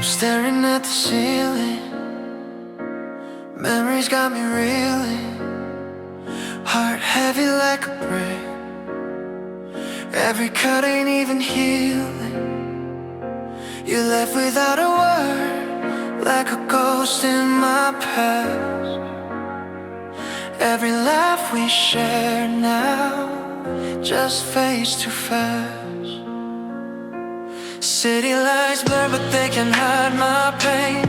Staring at the ceiling, memories got me reeling. Heart heavy like a brick, every cut ain't even healing. You left without a word, like a ghost in my past. Every laugh we share now just fades too fast. City lights blur but they can hide my pain.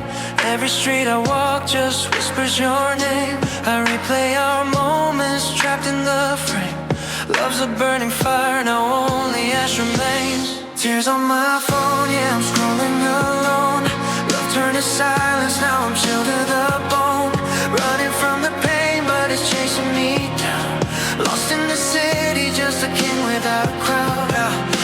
Every street I walk just whispers your name. I replay our moments trapped in the frame. Love's a burning fire, now only ash remains. Tears on my phone, yeah, I'm scrolling alone. Love turned to silence, now I'm chilled to the bone. Running from the pain, but it's chasing me down. Lost in the city, just a king without a crown.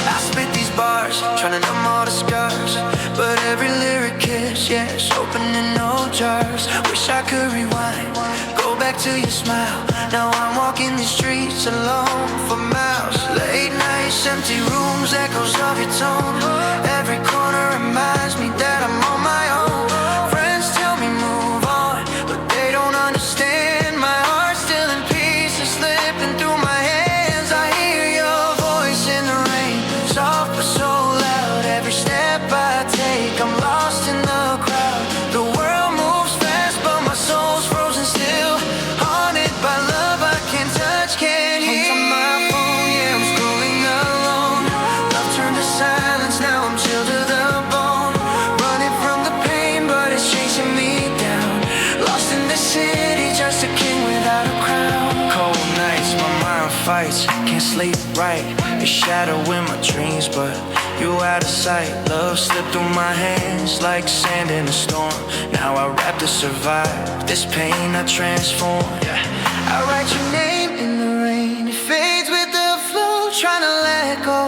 I spit these bars, trying to numb all the scars, but every lyric kiss, yeah, it's opening old jars. Wish I could rewind, go back to your smile. Now I'm walking these streets alone for miles. Late nights, empty rooms, echoes of your tone. Every corner reminds me that I'm on my own. Friends tell me move on, but they don't understand. My heart's still in pieces, slipping through my hands. I hear your voice in the rain, soft but so loud. Every step I take, I'm lost in the crowd. The world moves fast, but my soul's frozen still. Haunted by love I can't touch, can't hear. On my phone, yeah, I'm scrolling alone. Love turned to silence, now I'm chilled to the bone. Running from the pain, but it's chasing me down. Lost in the city, just a king without a crown. Cold nights, my mind fights, can't sleep right. A shadow in my dreams, but you out of sight. Love slipped through my hands like sand in a storm. Now I rap to survive this pain I transform. I write your name in the rain, it fades with the flow. Trying to let go,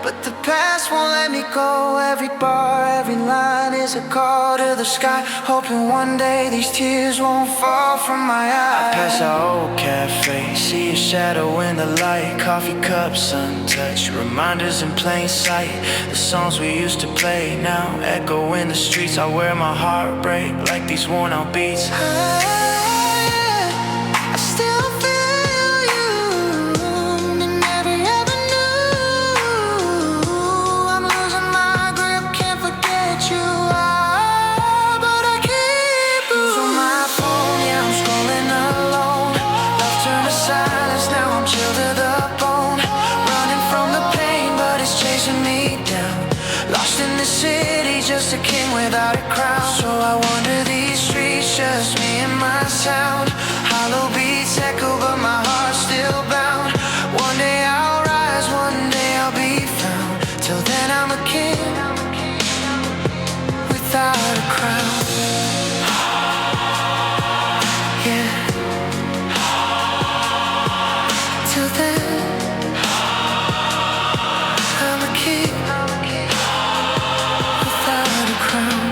but the past won't let me go. Every bar, every line is a call to the sky, hoping one day these tears won't fall from my eyes. I pass our old cafe, see a shadow in the light. Coffee cups untouched, reminders in plain sight. The songs we used to play now echo in the streets. I wear my heart break like these worn out beats. I still feel you in every avenue. I'm losing my grip, can't forget you. But I keep losing my phone, yeah, I'm scrolling alone. Love turned to silence, now I'm chilled to the bone. Running from the pain, but it's chasing me down. Lost in the city, just a king without a crown. So I wander these streets, just me and my sound. Hollow beats echo, but my heart's still bound. One day I'll rise, one day I'll be found. Till then I'm a king without a crown. Yeah. Till then I'm a king without a crown.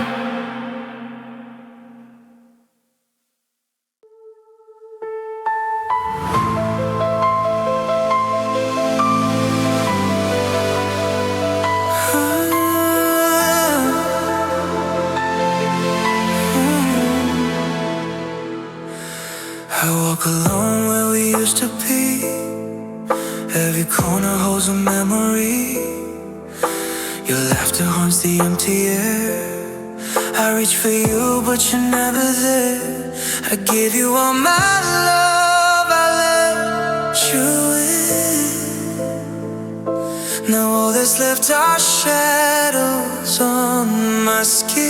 I walk alone where we used to be. Every corner holds a memory. Your laughter haunts the empty air. I reach for you, but you're never there. I give you all my love, I let you in. Now all that's left are shadows on my skin.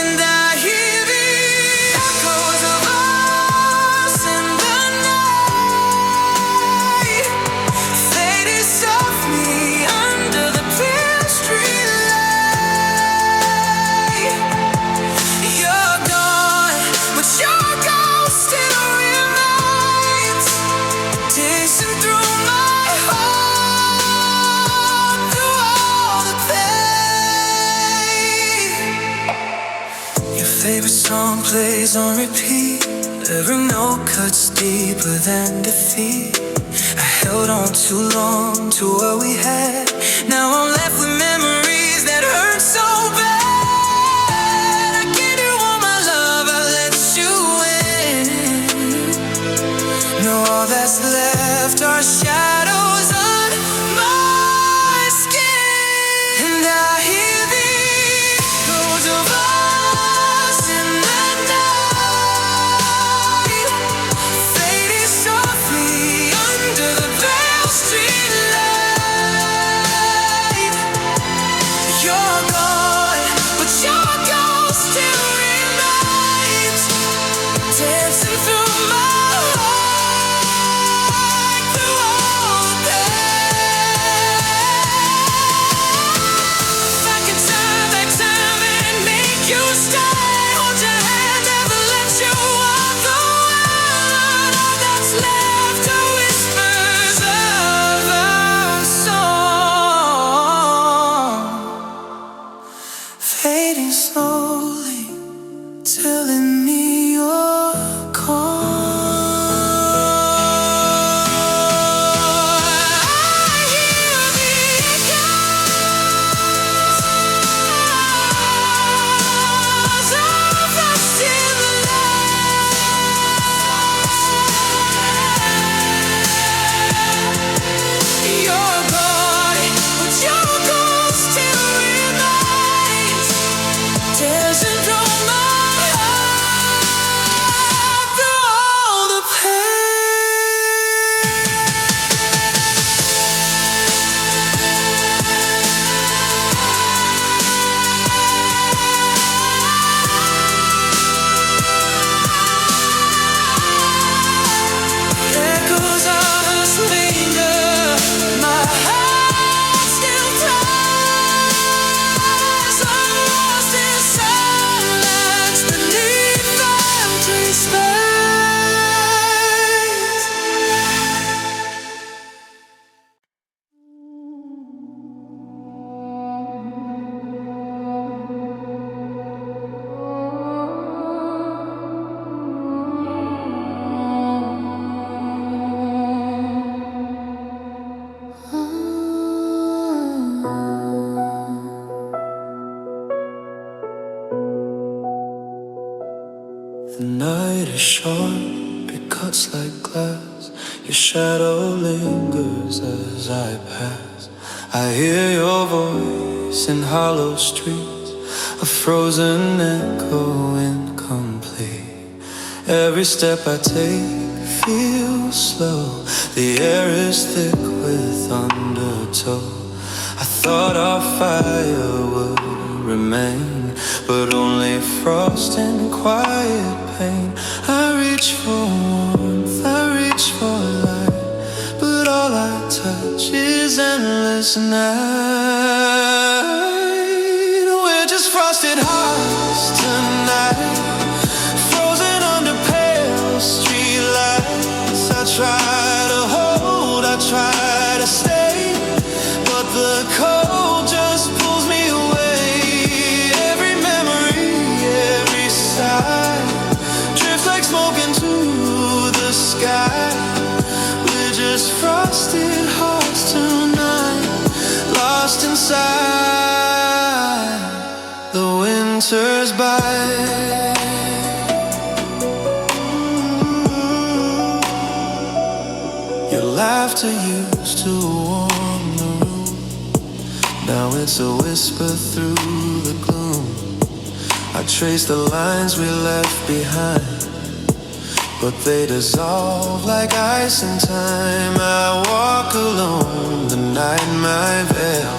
And I hear the echoes of us in the night, fading softly under the pale street light. You're gone, but your ghost still remains, dancing through my heart, through all the pain. Your favorite song plays on repeat. Every note cuts deeper than defeat. I held on too long to what we had. Now I'm left with memories that hurt so bad. waiting slowly, telling me you're gone. The night is short, it cuts like glass. Your shadow lingers as I pass. I hear your voice in hollow streets, a frozen echo incomplete. Every step I take feels slow. The air is thick with undertow. I thought our fire would remain, but only frost and quiet pain. I reach for warmth, I reach for light, but all I touch is endless night. We're just frosted hearts tonight, frozen under pale streetlights. I try to hold, I try to stay, but the cold just pulls me away. Every memory, every sigh drifts like smoke into the sky. We're just frosted hearts tonight, lost inside the winter's bite. Your laughter used to warm the room, now it's a whisper through the gloom. I trace the lines we left behind, but they dissolve like ice in time. I walk alone, the night my veil.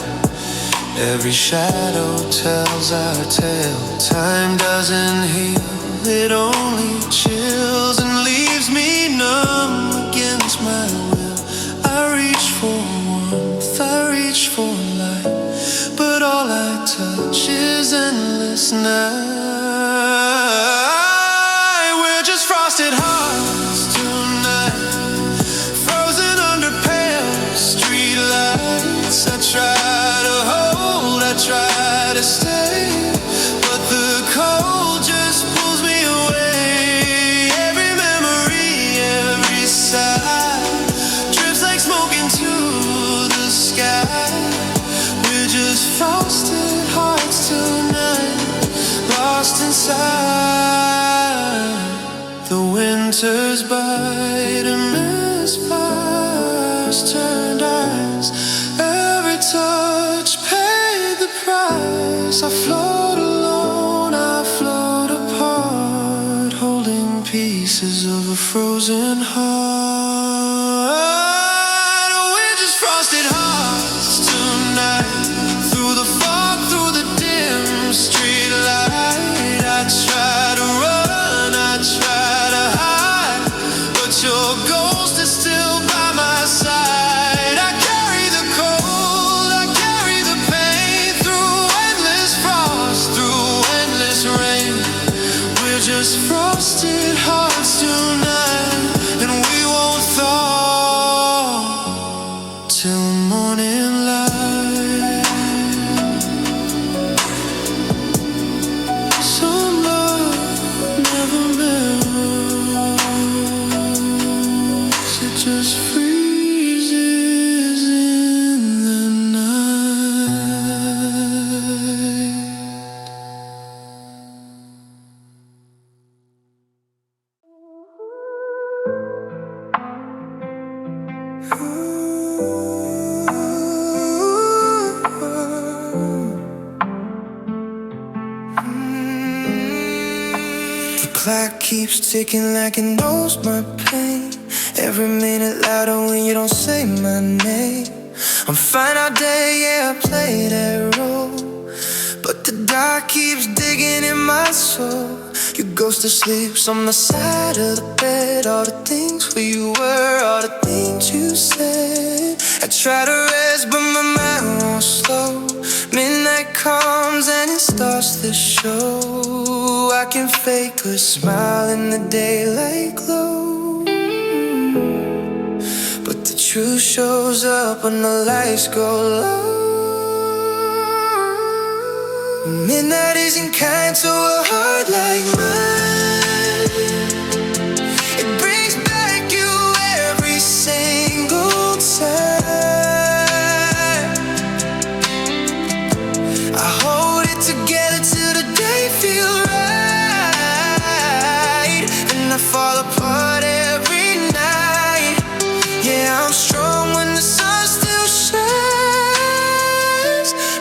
Every shadow tells our tale. Time doesn't heal, it only chills and leaves me numb against my will. I reach for warmth, I reach for light, but all I touch is endless night. We're just frosted hearts tonight, frozen under pale streetlights. I try to hold, I try to stay, but the cold just pulls me away. Every memory, every sigh drifts like smoke into the sky. We're just frosted hearts tonight, lost inside the winter's bite. And misfires turned eyes, every touch paid the price. I float alone, I float apart, holding pieces of a frozen heart. We're just frosted hearts tonight, through the fog, through the dim street light. I try to run, I try to hide, but your ghost is still by my side. I carry the cold, I carry the pain, through endless frost, through endless rain. We're just frosted hearts tonight, and we won't thaw till morning light. The clock keeps ticking like it knows my pain. Every minute louder when you don't say my name. I'm fine all day, yeah, I play that role, but the dark keeps digging in my soul. Your ghost sleeps on the side of the bed. All the things where you were, all the things you said. I try to rest, but my mind won't slow. Midnight comes and it starts the show. I can fake a smile in the daylight glow, but the truth shows up when the lights go low. Midnight isn't kind to a heart like mine. It brings back you every single time. I hold it together till the day feels right, and I fall apart every night. Yeah, I'm strong when the sun still shines,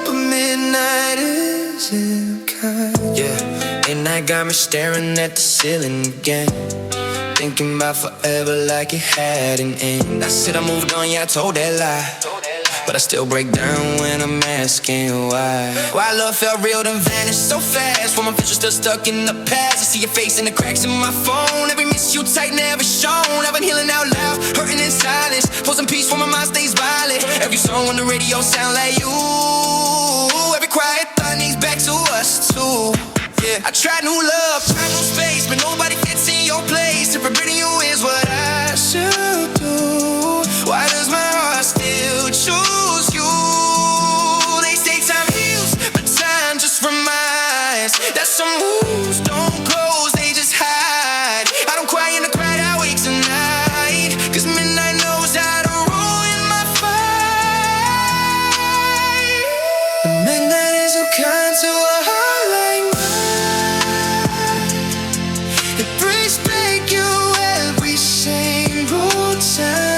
but midnight isn't kind. Yeah, and I got me staring at the ceiling again, thinking about forever like it had an end. I said I moved on, yeah, I told that lie, but I still break down when I'm asking why. Why love felt real then vanished so fast, when my future still stuck in the past. I see your face in the cracks in my phone. Every miss you tight, never shown. I've been healing out loud, hurting in silence, posting peace when my mind stays violent. Every song on the radio sound like you. Every quiet thought needs back to us too. Yeah, I tried new love, tried new space, but nobody fits in your place. Separating you is what I should do. Why does my heart still choose you? They say time heals, but time just reminds that some wounds don't close, they just hide. I don't cry in the crowd, I wake tonight, 'cause midnight knows how to ruin my fight. Midnight isn't kind to a heart like mine. It brings back you every single time.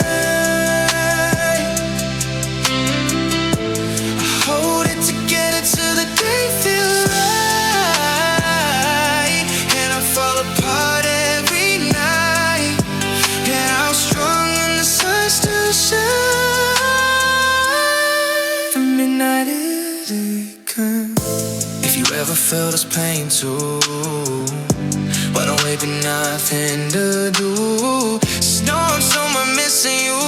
I hold it together till the day feels right, and I fall apart every night. Yeah, I'm strong when the sun still shines. The midnight isn't kind. If you ever feel this pain too, why don't wait with nothing to do? Just know I'm somewhere missing you.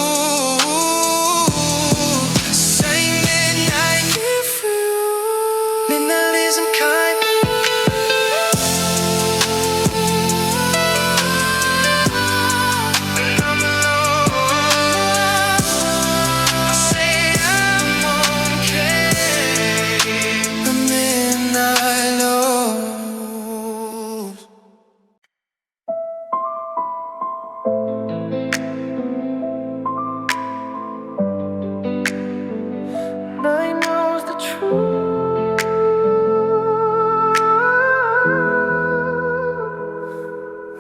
Say midnight if you. Midnight isn't kind. And I'm alone. I say I'm okay. The midnight knows. Night knows the truth.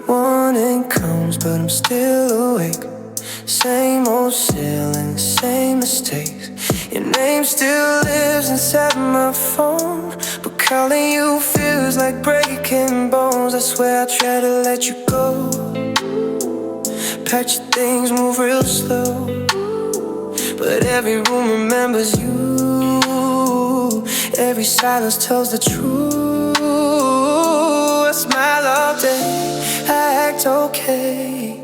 Morning comes, but I'm still awake. Same old ceiling, same mistakes. Your name still lives inside my phone, but calling you feels like breaking bones. I swear I try to let you go, pack your things, move real slow, but every room remembers you. Every silence tells the truth. I smile all day, I act okay,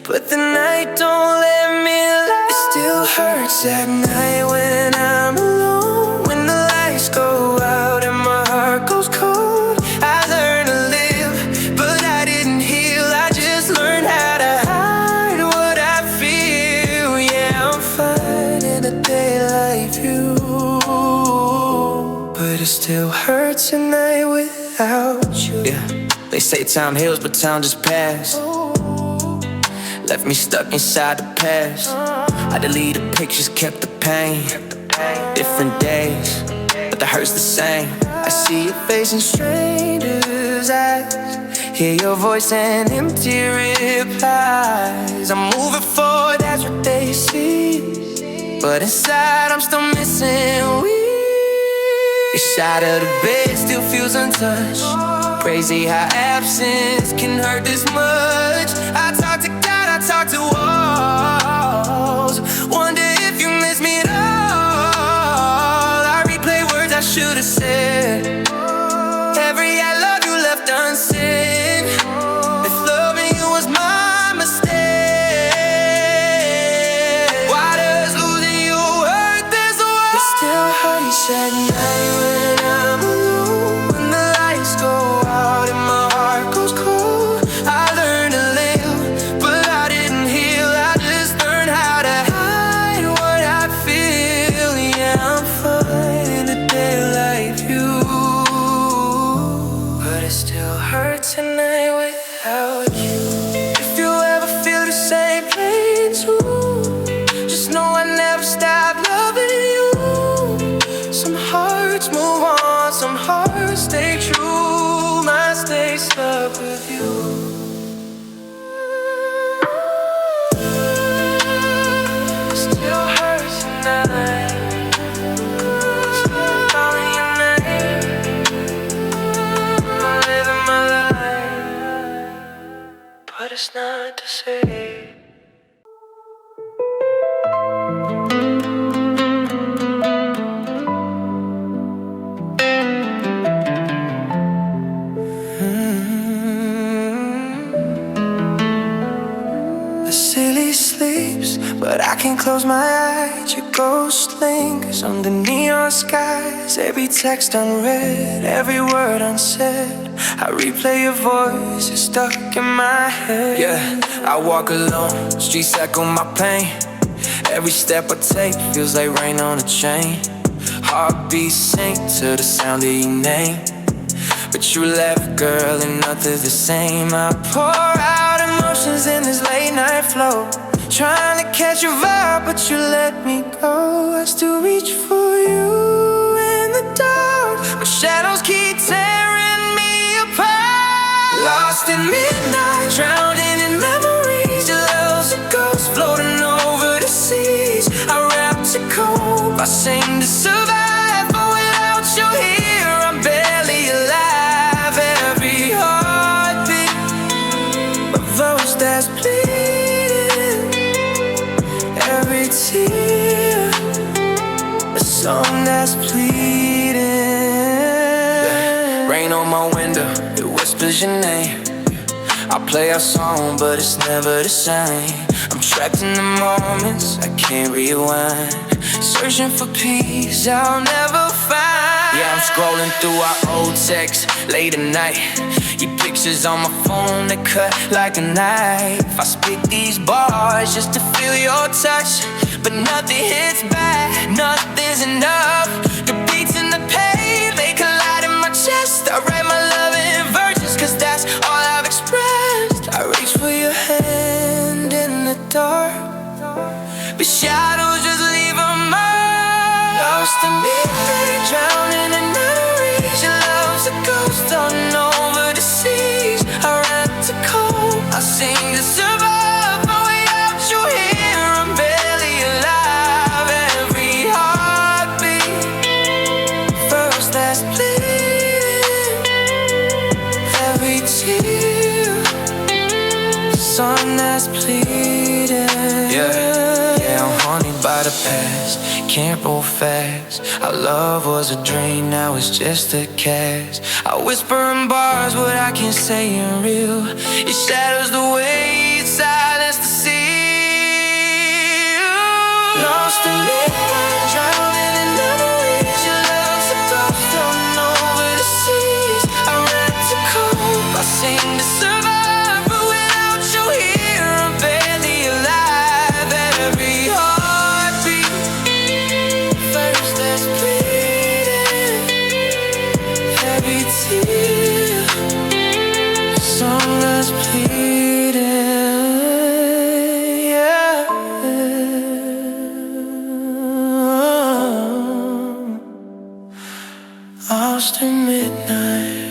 but the night don't let me lie. It still hurts at night when I'm alone, when the lights go out and my heart goes cold. I learned to live, but I didn't heal. I just learned how to hide what I feel. Yeah, I'm fine in a day like you, but it still hurts at night without you. Yeah, they say time heals, but time just passed. Left me stuck inside the past. I deleted pictures, kept the pain. Different days, but the hurt's the same. I see your face in strangers' eyes, hear your voice and empty replies. I'm moving forward, that's what they see, but inside I'm still missing we. Your side of the bed still feels untouched, Crazy how absence can hurt this much. I talk to God, I talk to walls. Wonder if you miss me at all. I replay words I should have said. Every I love you left unsaid. If loving you was my mistake, why does losing you hurt this way? It still hurts at night when I'm alone. When the lights go out and my heart goes cold. I learned to live, but I didn't heal. I just learned how to hide what I feel. Yeah, I'm fine in a day like you, but it still hurts tonight without you. If you ever feel the same pain too, just know I never stopped loving you. Some hearts move on, some hearts stay true. Mine stay stuck with you. Still hurts tonight. Still calling your name. I'm living my life, but it's not the same. The city sleeps, but I can't close my eyes. Your ghost lingers under neon skies. Every text unread, every word unsaid. I replay your voice, it's stuck in my head. Yeah, I walk alone, streets echo my pain. Every step I take feels like rain on a chain. Heartbeats sink to the sound of your name. But you left, girl, and nothing's the same. I pour out emotions in this late night flow, trying to catch your vibe, but you let me go. I still reach for you in the dark, but shadows keep tearing me apart. Lost in midnight, drowning in memories. Your love's a ghost floating over the seas. I rap to cope, I sing to survive, but without you here, I'm barely alive. Every heartbeat, a verse that's bleeding. Every tear, a song that's pleading. Rain on my window, it whispers your name. I play our song, but it's never the same. I'm trapped in the moments, I can't rewind. Searching for peace I'll never find. Yeah, I'm scrolling through our old texts late at night. Your pictures on my phone, they cut like a knife. I speak these bars just to feel your touch, but nothing hits back, nothing's enough. The beats and the pain, they collide in my chest. I write my love in verses, cause that's all I've expressed. I reach for your hand in the dark, but shadows just leave a mark. Lost in midnight, drowning in memories. Your love's a ghost on over the seas. I rap to cope, I sing to survive, but without you here, I'm barely alive. Every heartbeat, verse that's bleeding. Every tear, song that's pleading. Yeah, I'm haunted by the past, can't roll fast. Our love was a dream, now it's just a cast. I whisper in bars what I can't say in real. Your shadow's the way it silence the sea. Lost in midnight, drowning in memories. Your love's a ghost floating over the seas. I rap to cope, I sing to survive, but without you here, I'm barely alive. Every heartbeat, verse that's bleeding. Every tear, song that's pleading. Yeah. Lost in midnight.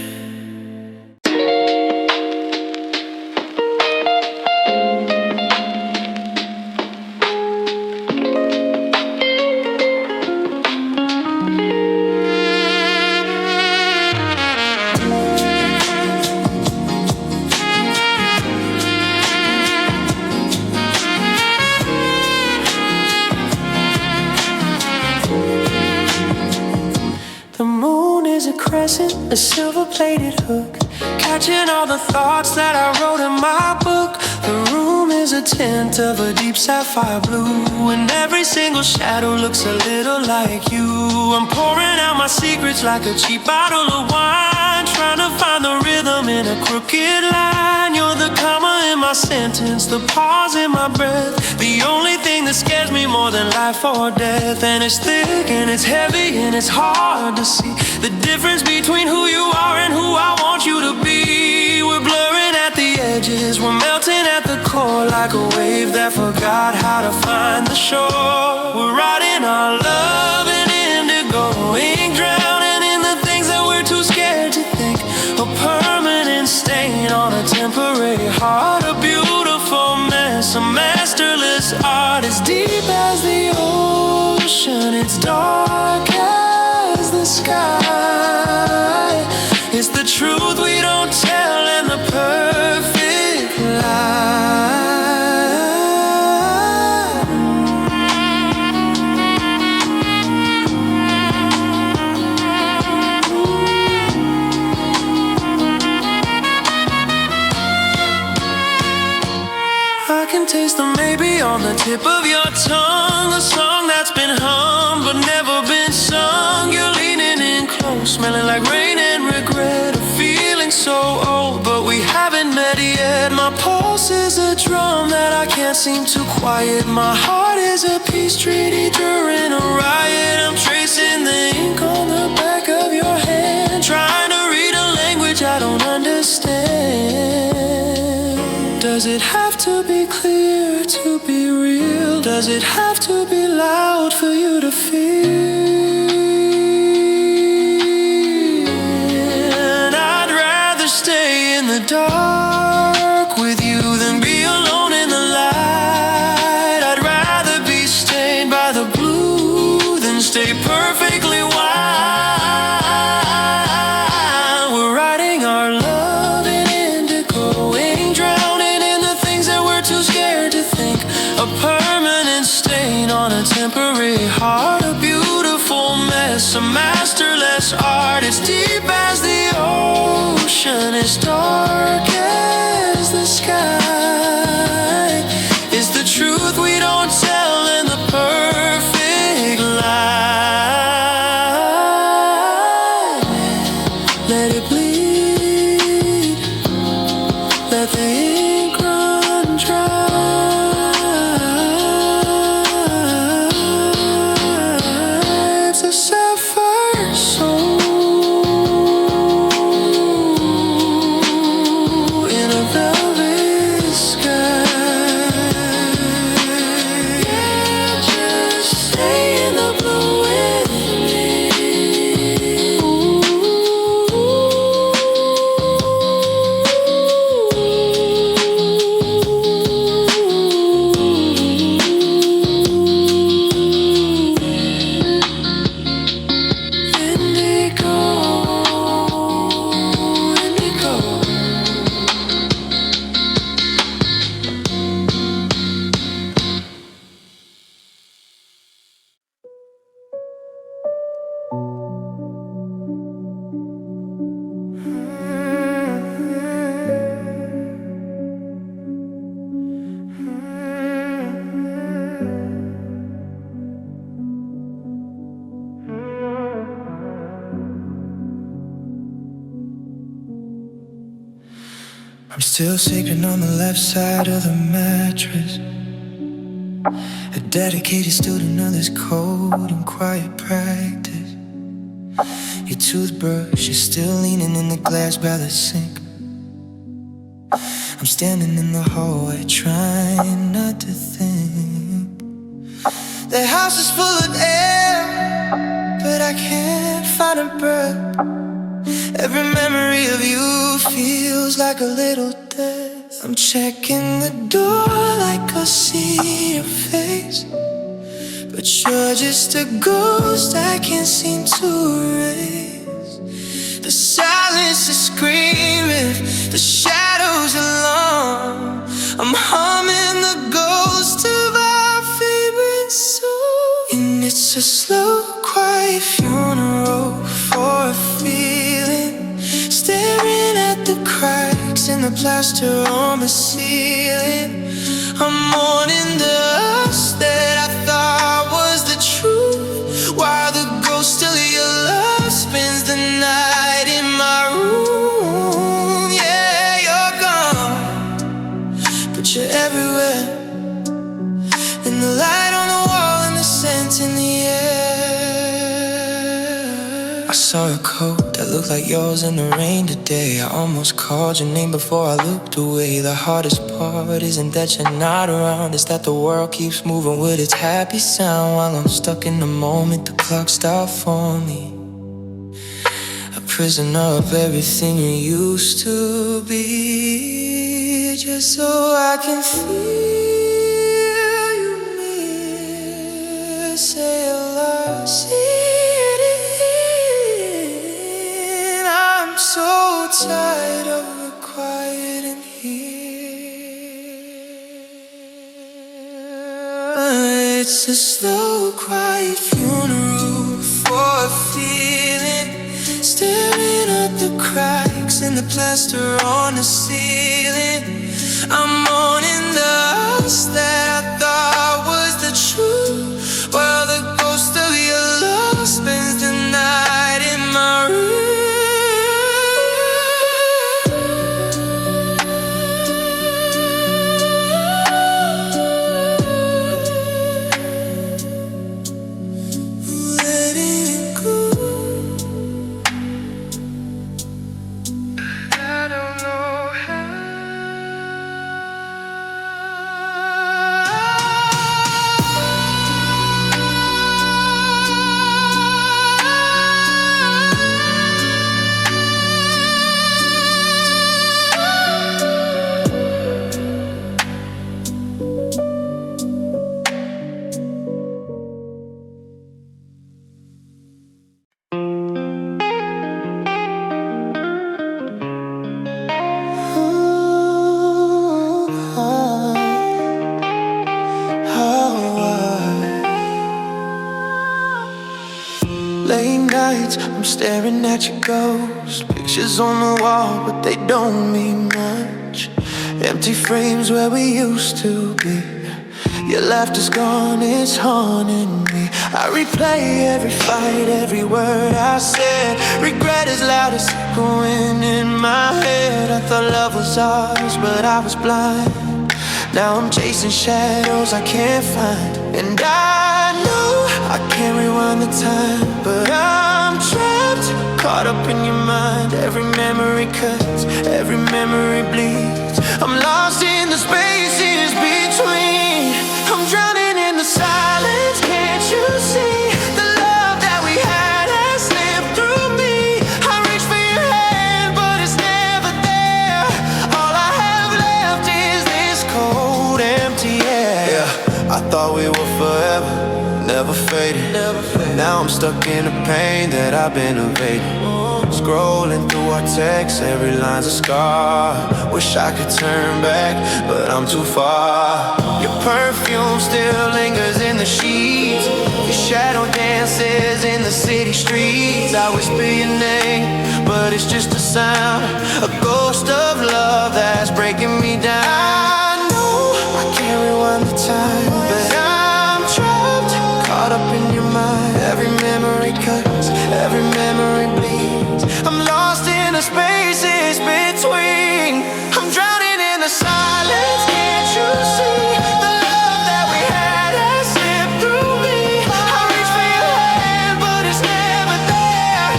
a silver-plated hook, catching all the thoughts that I wrote in my book. The room is a tint of a deep sapphire blue, and every single shadow looks a little like you. I'm pouring out my secrets like a cheap bottle of wine, trying to find the rhythm in a crooked line. You're the comma in my sentence, the pause in my breath, the only thing that scares me more than life or death. And it's thick and it's heavy and it's hard to see the difference between who you are and who I want you to be. We're blurring at the edges, we're melting at the core, like a wave that forgot how to find the shore. We're writing our love in indigo ink, drowning in the things that we're too scared to think. A permanent stain on a temporary heart, a beautiful mess, a masterless art. As deep as the ocean, it's dark as the sky. It's the truth we don't tell and the perfect lie. I can taste the maybe on the tip of your tongue, a song that's been hummed but never been sung. You're leaning in close, smelling like rain and regret, a feeling so old but we haven't met yet. My pulse is a drum that I can't seem to quiet. My heart is a peace treaty during a riot. I'm tracing the ink on the back of your hand, trying to read a language I don't understand. Does it have to be clear to be real? Does it have to be loud for you to feel? I'd rather stay in the dark with you than be alone in the light. I'd rather be stained by the blue than stay perfectly white. We're writing our love in indigo ink, drowning in the things that we're too scared to think. A permanent stain on a temporary heart, a beautiful mess, a masterless art. It's deep as the ocean, it's dark as the sky. It's the truth we don't tell and the perfect lie. Let it bleed, let the ink run dry. It's a sapphire soul in a velvet sky. Yeah, just stay in the blue with me. Indigo, indigo. I'm still sleeping on the left side of the mattress, a dedicated student of this cold and quiet practice. Your toothbrush is still leaning in the glass by the sink. I'm standing in the hallway trying not to think. The house is full of air, but I can't find a breath. Every memory of you feels like a little death. I'm checking the door like I see your face, but you're just a ghost I can't seem to erase. The silence is screaming, the shadows alarm. I'm humming the ghost of our favorite song, and it's a slow, quiet funeral for a feeling cracks in the plaster on the ceiling. I'm mourning the us that I thought was the truth, while the ghost of your love spends the night in my room. Yeah, you're gone, but you're everywhere, in the light on the wall and the scent in the air. I saw a coat that looked like yours in the rain today. I almost called your name before I looked away. The hardest part isn't that you're not around, it's that the world keeps moving with its happy sound, while I'm stuck in the moment the clock stopped for me. A prisoner of everything you used to be, just so I can feel you near. Say a lot, see it in. I'm so tired of the quiet in here. It's a slow, quiet funeral for a feeling, staring at the cracks in the plaster on the ceiling. I'm mourning the us that I thought was the truth, while the ghost of your love spends the night in my room. I'm staring at your ghost, pictures on the wall, but they don't mean much. Empty frames where we used to be. Your laughter's gone, it's haunting me. I replay every fight, every word I said. Regret is loud as echoing in my head. I thought love was ours, but I was blind. Now I'm chasing shadows I can't find. And I know I can't rewind the time, but I'm trapped, caught up in your mind. Every memory cuts, every memory bleeds. I'm lost in the spaces between. I'm drowning in the silence, can't you see? The love that we had has slipped through me. I reach for your hand, but it's never there. All I have left is this cold, empty air. Yeah, I thought we were forever, never faded. Now I'm stuck in the pain that I've been evading. Scrolling through our texts, every line's a scar. Wish I could turn back, but I'm too far. Your perfume still lingers in the sheets. Your shadow dances in the city streets. I whisper your name, but it's just a sound, a ghost of love that's breaking me down. I know I can't rewind the time, but I'm trapped, caught up in your mind. Every memory cuts, every memory bleeds. I'm lost in the spaces between. I'm drowning in the silence, can't you see? The love that we had has slipped through me. I reach for your hand, but it's never there.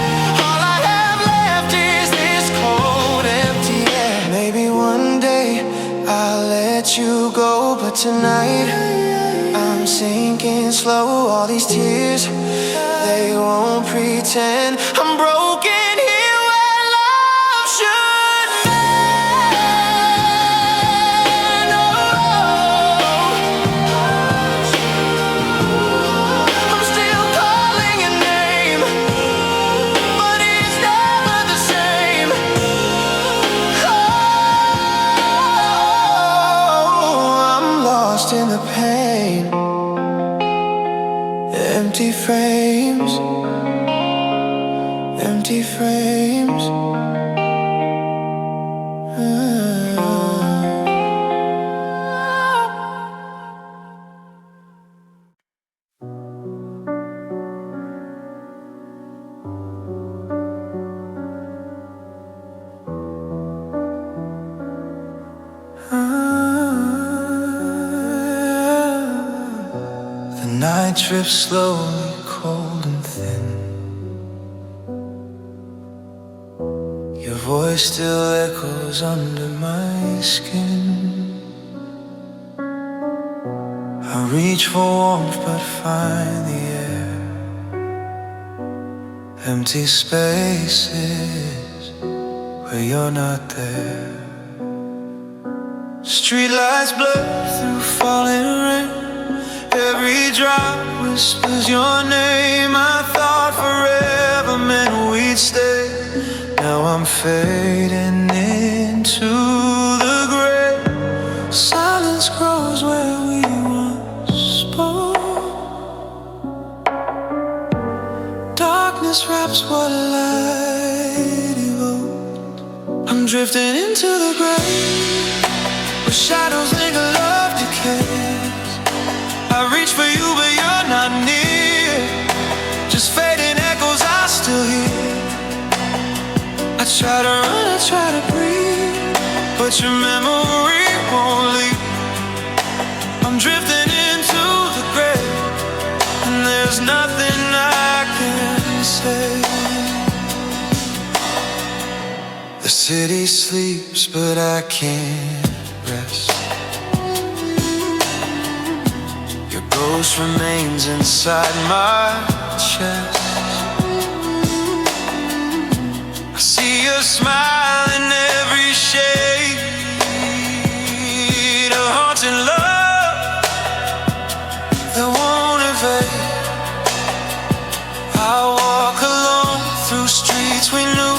All I have left is this cold, empty air. Maybe one day I'll let you go, but tonight I'm sinking slow. All these tears, they won't pretend I'm broken here where love should end. I'm still calling your name, but it's never the same. I'm lost in the pain. Empty frames, empty frames. night drifts slowly, cold and thin. Your voice still echoes under my skin. I reach for warmth but find the air. Empty spaces where you're not there. Streetlights blur through falling rain. Every drop whispers your name. I thought forever meant we'd stay. Now I'm fading into the gray. Silence grows where we once spoke. Darkness wraps what light evoked. I'm drifting into the gray, where shadows linger, love decays. I reach for you but you're not near. Just fading echoes I still hear. I try to run, I try to breathe, but your memory won't leave. I'm drifting into the grave, and there's nothing I can say. The city sleeps but I can't rest. Your ghost remains inside my chest. I see your smile in every shade of haunting love that won't evade. I walk alone through streets we knew.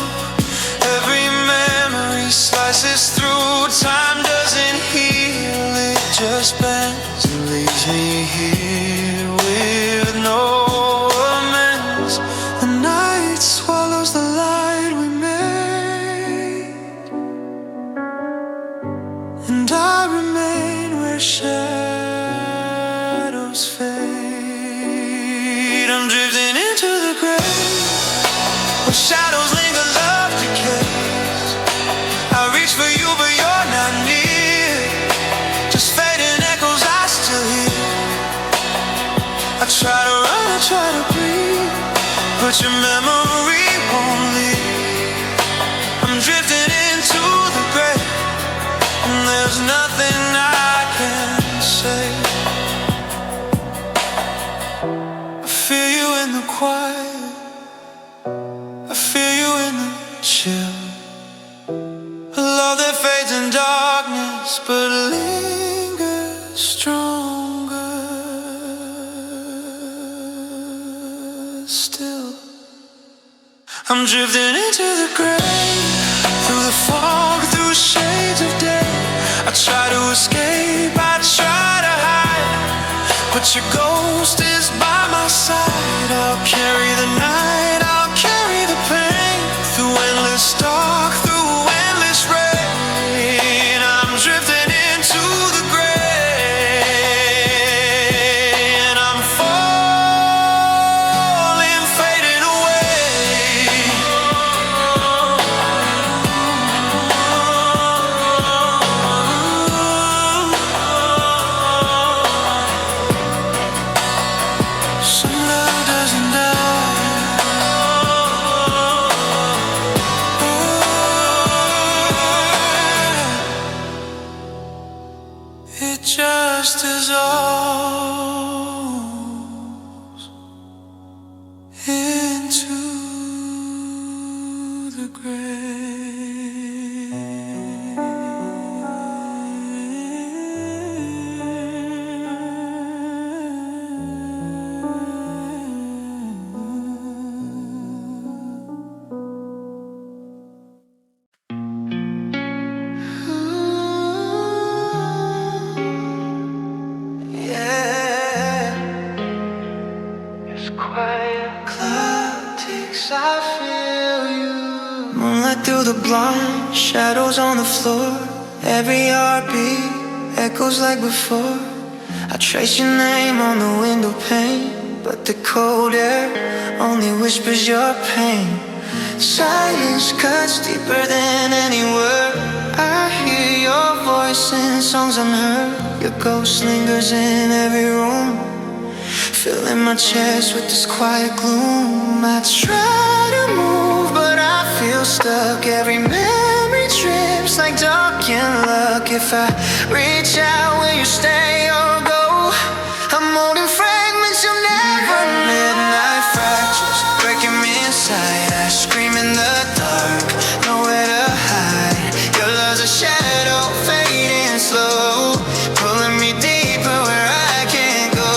Every memory slices through. Time doesn't heal, it just bends and leaves me here with no amends. The night swallows the light we made, and I remain where shadows fade. I'm drifting into the grave, where shadows linger, love decays. I reach for you but you're not near. Just fading echoes I still hear. I try to run, I try to breathe, but your memory won't leave. I'm drifting into the grave, and there's nothing I can say. I feel you in the quiet, I feel you in the chill. A love that fades in darkness but lingers stronger still. I'm drifting into the grave, through the fog, through shades of day. I try to escape, I try to hide, but your ghost is by my side. I'll carry the night, I'll carry the pain, through endless dark, through endless rain. I'm drifting into the grave, and I'm falling, fading away. Some love doesn't die. It just dissolves into the moonlight through the blind, shadows on the floor. Every heartbeat echoes like before. I trace your name on the window pane, but the cold air only whispers your pain. Silence cuts deeper than any word. I hear your voice in songs unheard. Your ghost lingers in every room. filling my chest with this quiet gloom. I try to move, but I feel stuck. Every memory trips like dark in luck. If I reach out, will you stay or go? I'm holding fragments you'll never. Midnight fractures breaking me inside. I scream in the dark, nowhere to hide. Your love's a shadow fading slow, pulling me deeper where I can't go.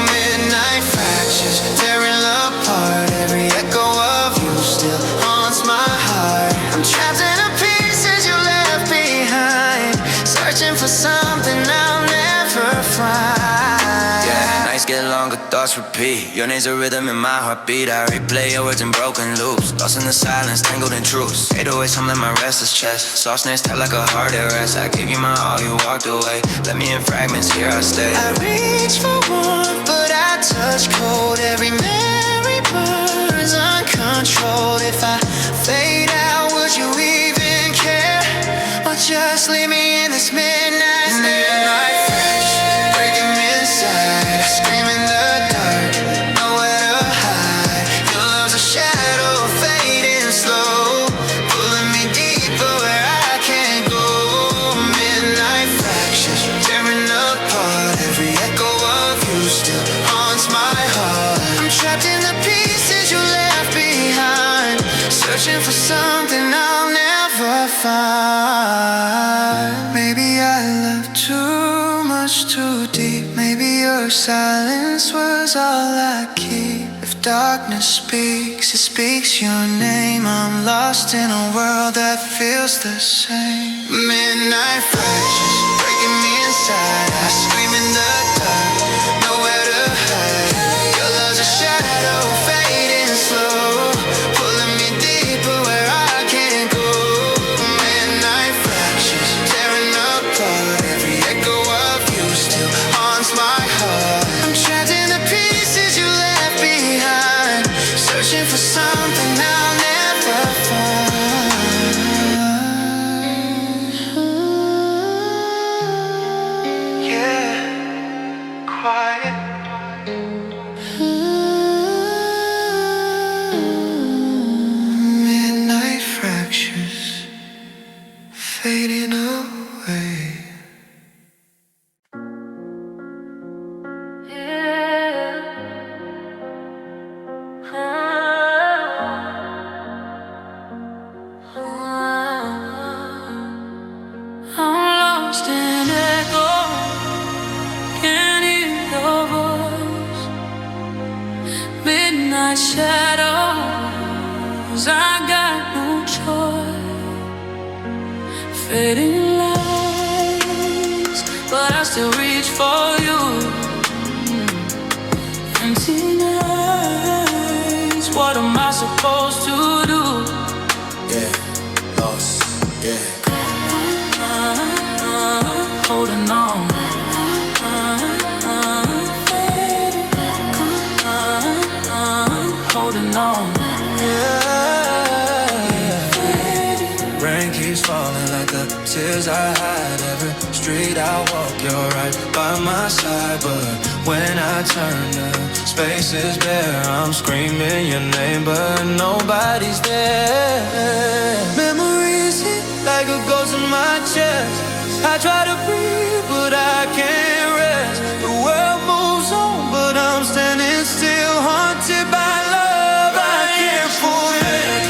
Midnight fractures tearing apart. Every echo of you still haunts my heart. I'm trapped in the pieces you left behind, searching for something I'll never find. Yeah, nights get longer, thoughts repeat. Your name's a rhythm in my heartbeat. I replay your words in broken loops, lost in the silence, tangled in truths. 808s hum like my restless chest. Soft snares tight like a heart at rest. I gave you my all, you walked away. Let me in fragments, here I stay. I reach for warmth, but I touch cold. Every memory burns uncontrolled. If I fade out, would you even care? Or just leave me in this midnight stare? Midnight fractures breaking me inside. I scream in the dark, nowhere to hide. Your love's a shadow fading slow, pulling me deeper where I can't go. Midnight fractures tearing apart. Every echo of you still haunts my heart. I'm trapped in the pieces you left behind, searching for something I'll never find. Maybe I loved too much too deep. Maybe your silence was all I keep. If darkness speaks, it speaks your name. I'm lost in a world that feels the same. Midnight fractures breaking me inside. I scream in the dark, nowhere to hide. Your love's a shadow fading slow, pulling me deeper where I can't go. Midnight fractures tearing apart. Every echo of you still haunts my heart. I'm trapped in the pieces you left behind, searching for something I'll never find. Yeah, quiet. Midnight fractures fading away. I'm lost in echo, can't hear your voice. Midnight shadows, I got no choice. Fading lights, but I still reach for you. Empty nights, what am I supposed to do? Yeah, lost, yeah. Holding on. Holding on. Yeah. Rain keeps falling like the tears I hide. Every street I walk, you're right by my side. But when I turn, the space is bare. I'm screaming your name, but nobody's there. Memories hit like a ghost in my chest. I try to breathe, but I can't rest. The world moves on, but I'm standing still, haunted by love I can't forget.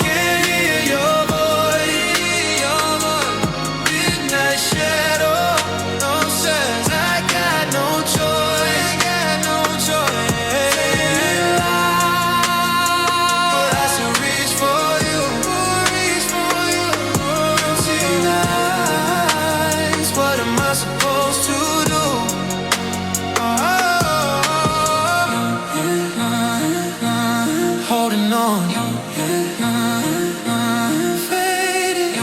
Can't hear your voice. Midnight shadow, no sense. I got no choice. But I still reach for you. Tonight, what am I supposed to do? Holding on, fading,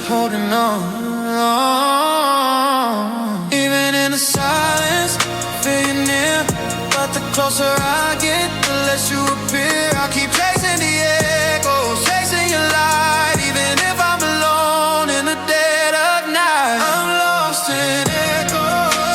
holding on. Even in the silence, feel you near, but the closer I get, the less you appear. I keep chasing the echoes, chasing your light, even if I'm alone in the dead of night. I'm lost in echoes.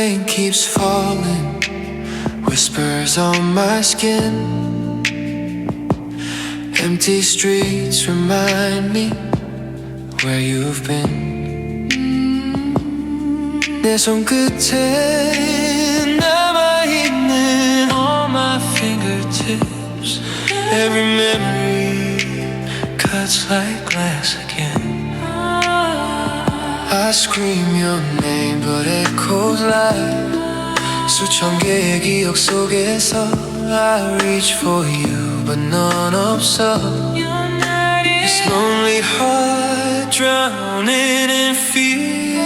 rain keeps falling, whispers on my skin. Empty streets remind me where you've been. 내 손끝에 남아있는 all my fingertips. Every memory cuts like glass again. I scream your name but echoes loud. 수천 개의 기억 속에서 I reach for you but 넌 없어. This lonely heart drowning in fear.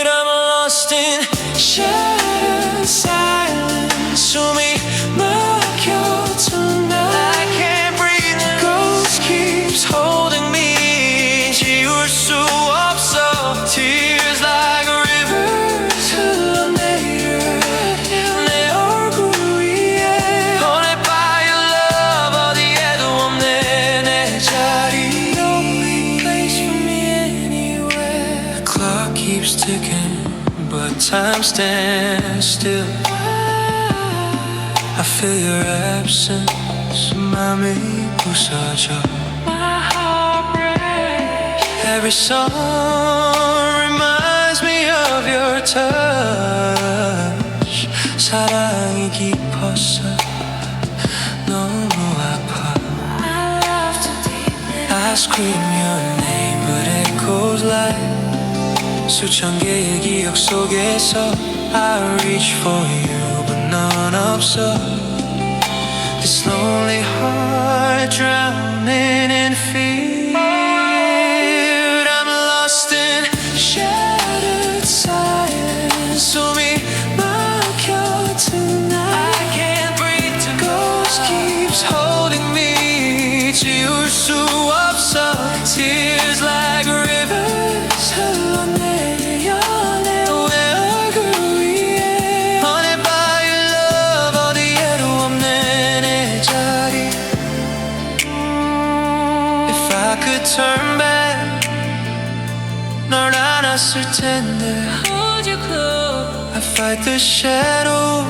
I'm lost in shattered silence. 숨이 막혀 tonight. I can't breathe. The ghost keeps holding me. 지울 수 없어. Tears like rivers 흘러내려 내 얼굴 위에. Haunted by your love 어디에도 없네 내 자리. No place for me anywhere. The clock keeps ticking but time stands still. I feel your absence. 맘이 부서져. My heart breaks. Every song reminds me of your touch. 사랑이 깊었어. 너무 아파. I scream your name but echoes like. 수천 개의 기억 속에서 I reach for you but 넌 없어. This lonely heart drowning in fear. I'm lost in shattered silence. 숨이 막혀 tonight. I can't breathe. The ghost keeps holding me. 지울 수 없어. Tears like rivers 흘러내려 내 얼굴 위에. Haunted by your love 어디에도 없네 내 자리. If I could turn back 널 안았을 텐데. Hold you close. I fight the shadows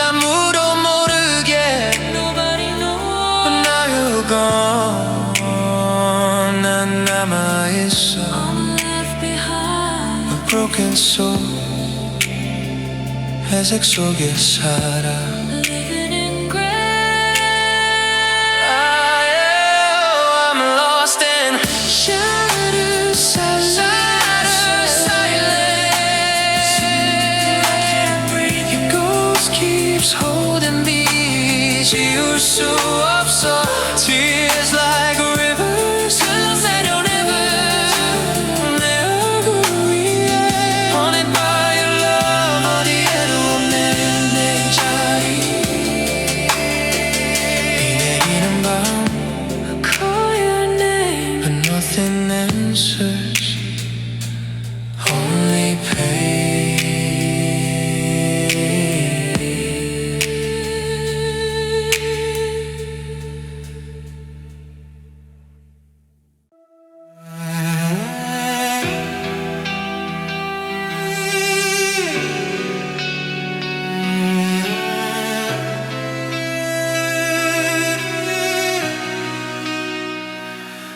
아무도 모르게. Nobody knows. But now you're gone. 난 남아있어. I'm left behind. A broken soul 회색 속에 살아. Living in gray. I'm lost in shattered silence. I can't breathe. Your ghost keeps holding me. 지울 수 없어. Tears like rivers 흘러내려 내 얼굴 위에. Haunted by your love 어디에도 없네 내 자리. 비 내리는 밤 I call your name but nothing answers. Only pain.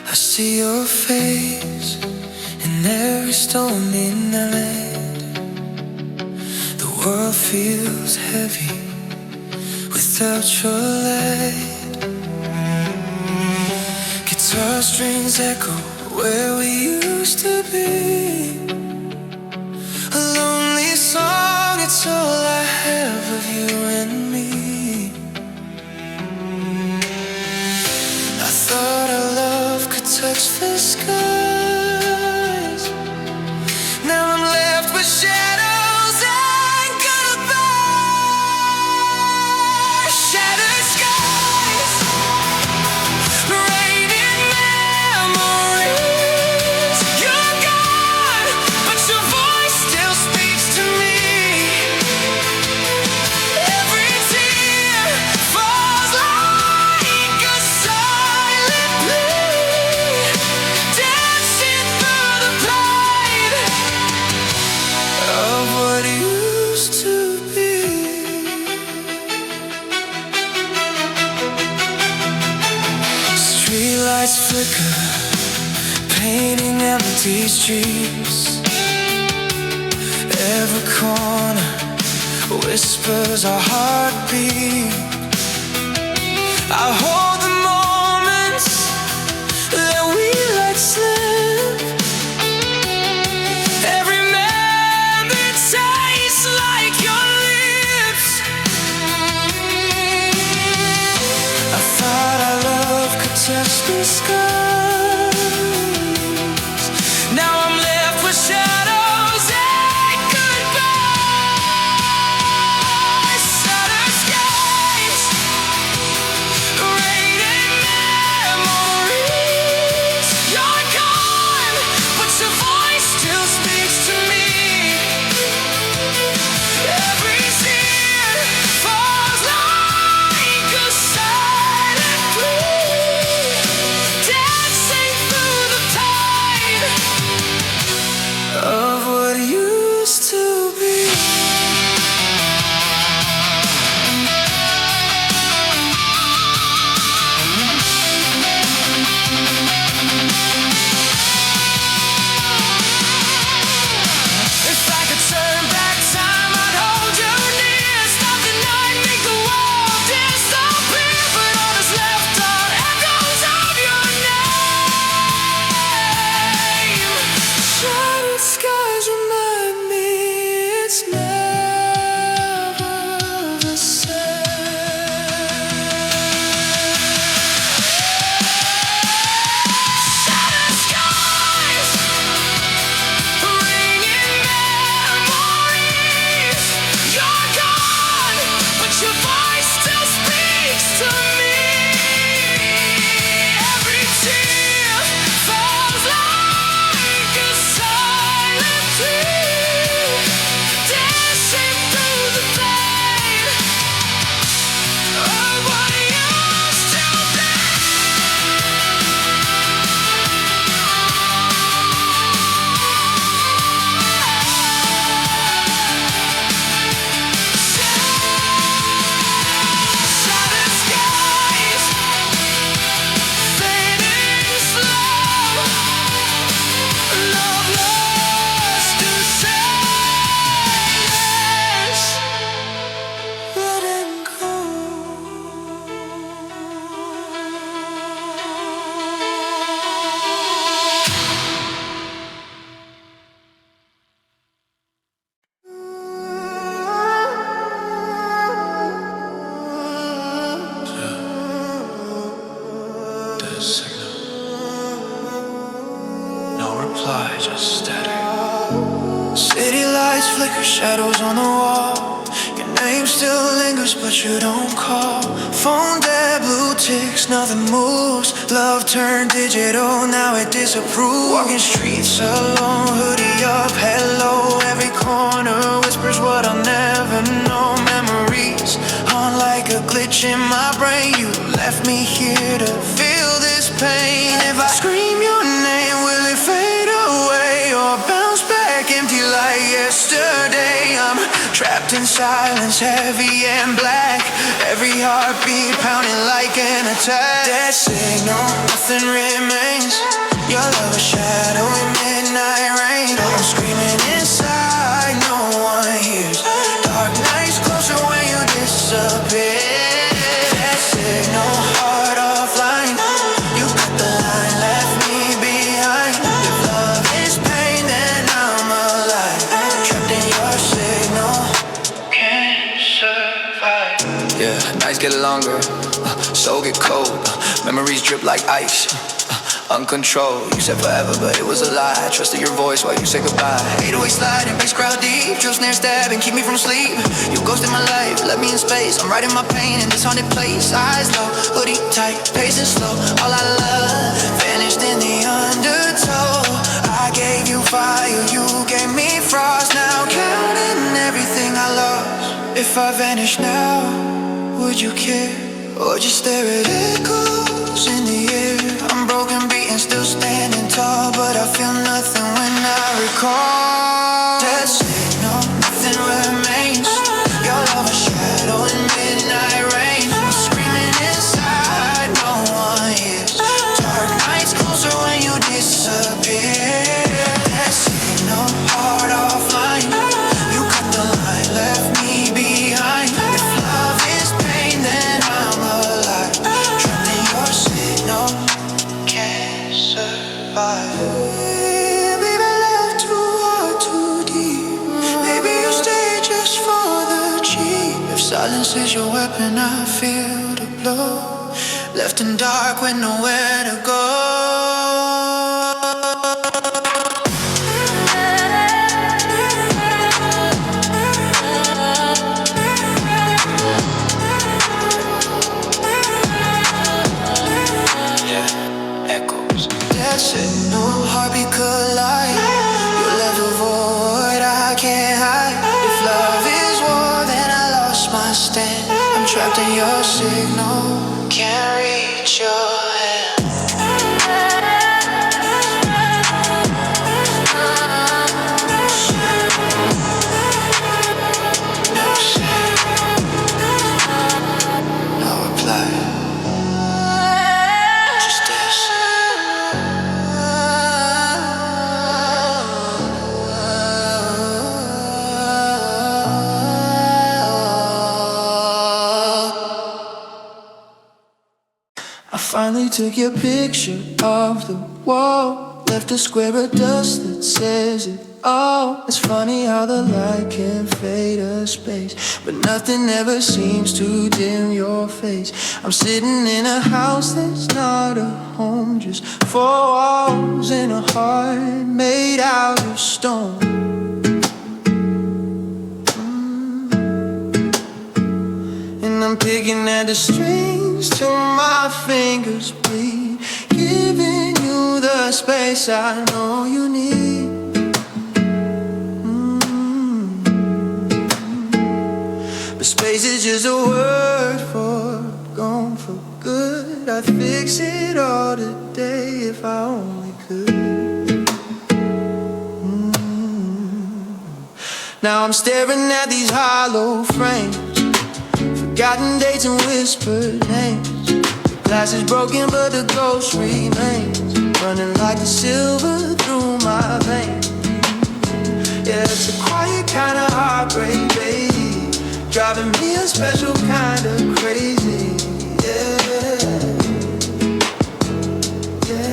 I see your face in every stormy night. The world feels heavy without your light. Guitar strings echo where we used to be. A lonely song, it's all I have of you and me. I thought our love could touch the skies. Now I'm left with shadows and goodbyes. Shattered skies, raining memories. You're gone. these streets, every corner whispers our heartbeat. I hold the moments that we let slip. Every memory tastes like your lips. I thought our love could touch the skies. Now I'm left with shadows and goodbyes. Shattered skies, raining memories. You're gone, but your voice still speaks to me. Every tear falls like a silent plea, dancing through the tide of what used to be. If I could turn back time, I'd hold you near. Stop the night, make the world disappear. But all that's left are echoes of your name. Shattered skies remind me it's never the same. Shattered skies, ringing memories. You're gone, but your voice still speaks to me. Every tear falls like a silent plea, dancing through the pain of what used to be. Shattered skies, fading slow. Love lost in sadness, letting go. Dead signal. No reply, just static. City lights flicker, shadows on the wall. Your name still lingers, but you don't call. Phone dead, blue ticks, nothing moves. Love turned digital, now it disapproves. Walking streets alone, hoodie up, hello. Every corner whispers what I'll never know. Memories on like a glitch in my brain. You left me here to feel this pain. If I scream your name, will it fade away or bounce back empty like yesterday? I'm trapped in silence, heavy and black. Every heartbeat pounding like an attack. Dead signal, nothing remains. Your love a shadow in midnight rain. I'm screaming inside, no one hears. Dark nights closer when you disappear. Dead signal, heart offline. You cut the line, left me behind. If love is pain, then I'm alive. Trapped in your signal, can't survive. Yeah, nights get longer, soul get cold. Memories drip like ice, uncontrolled. You said forever, but it was a lie. I trusted your voice while you said goodbye. 808 sliding, bass crowd deep. Drill snare stabbing, keep me from sleep. You ghosted my life, left me in space. I'm writing my pain in this haunted place. Eyes low, hoodie tight, pacing slow. All I love vanished in the undertow. I gave you fire, you gave me frost. Now counting everything I lost. If I vanish now, would you care? Or just stare at echoes in the air? I'm broken, beaten, still standing tall, but I feel nothing when I recall. Dead signal, nothing remains. Your love a shadow in midnight rain. I'm screaming inside, no one hears. Dark nights closer when you disappear. loss is your weapon, I feel the blow. Left in dark with nowhere to go. That's it, no heartbeat could lie. Your level void, I can't hide. If love is war, then I lost my stand. I'm trapped in your signal, can't reach your hand. No shame, no reply. Just this. I finally took your picture off the wall, left a square of dust that says it all. It's funny how the light can fade a space, but nothing ever seems to dim your face. I'm sitting in a house that's not a home, just four walls and a heart made out of stone. And I'm picking at the strings till my fingers bleed, giving you the space I know you need. But space is just a word for gone for good. I'd fix it all today if I only could. Now I'm staring at these hollow frames, forgotten dates and whispered names. The glass is broken but the ghost remains, running like the silver through my veins. Yeah, it's a quiet kind of heartbreak, baby, driving me a special kind of crazy. Yeah, yeah.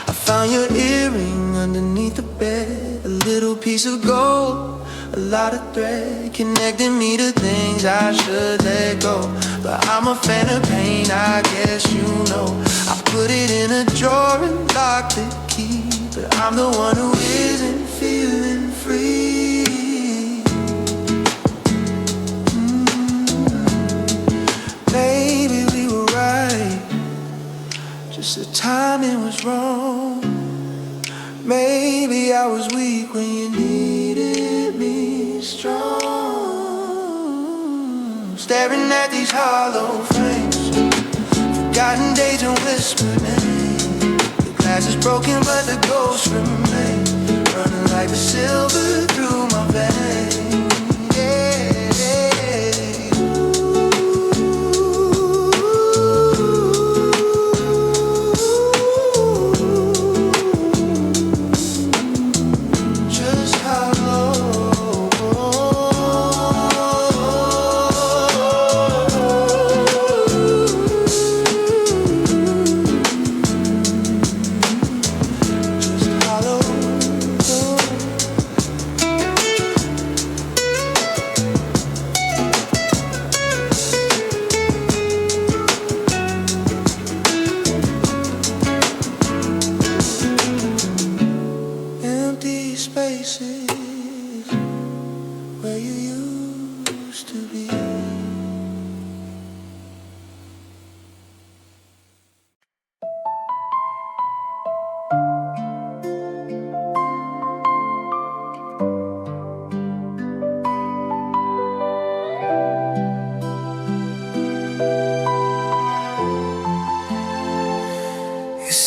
I found your earring underneath the bed, a little piece of gold, a lot of thread connecting me to things I should let go. But I'm a fan of pain, I guess you know. I put it in a drawer and locked the key, but I'm the one who isn't feeling free. Maybe we were right, just the timing was wrong. Maybe I was weak when you needed me strong. Staring at these hollow frames, forgotten days and whispered names. The glass is broken but the ghost remains, running like the silver through my veins.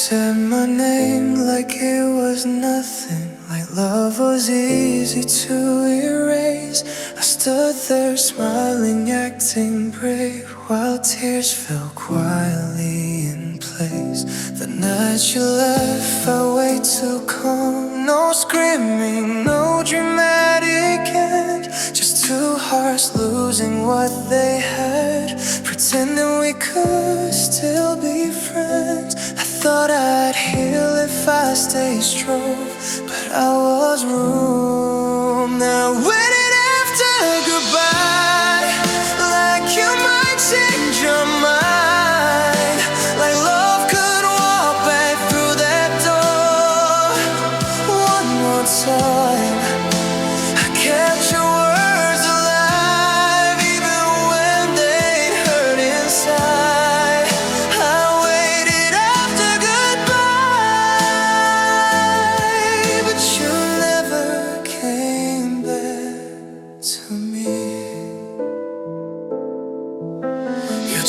Said my name like it was nothing, like love was easy to erase. I stood there smiling, acting brave, while tears fell quietly in place. The night you left felt way too calm, no screaming, no dramatic end, just two hearts losing what they had, pretending we could still be friends. I thought I'd heal if I stayed strong, but I was wrong. Now waiting after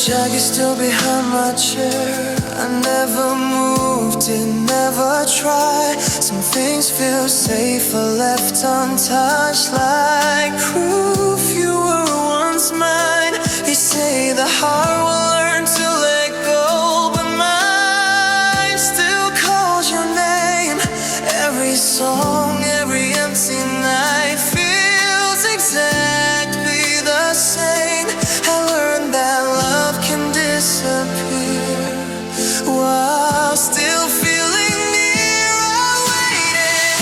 jacket still behind my chair. I never moved it, never tried. Some things feel safer left untouched, like proof you were once mine. You say the heart will learn to let go, but mine still calls your name. Every song, every empty night feels exactly the same. I learned that love can disappear while still feeling near. I waited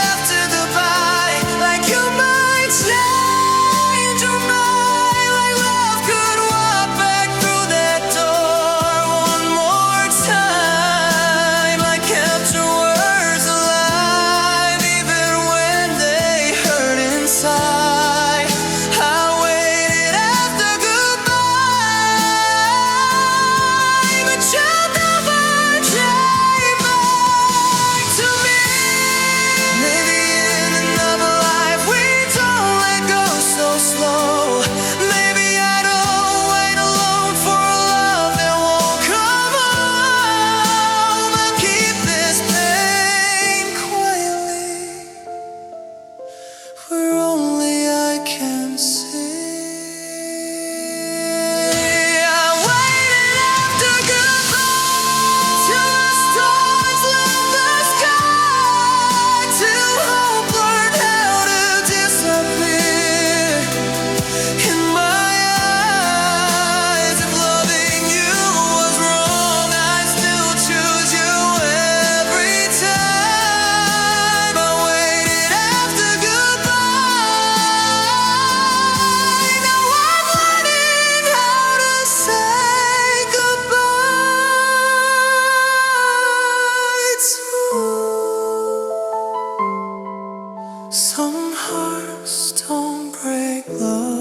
after goodbye, like you might change your mind, like love could walk back through that door one more time. I kept your words alive even when they hurt inside. I waited after goodbye, but you never came back to me. Maybe in another life we don't let go so slow. Maybe I don't wait alone for a love that won't come home. I'll keep this pain quietly where only I can see. I waited after goodbye till the stars left the sky, till hope learned how to disappear. In my eyes, if loving you was wrong, I still choose you every time. I waited after goodbye. Now I'm learning how to say goodbye too. Some hearts don't break lonely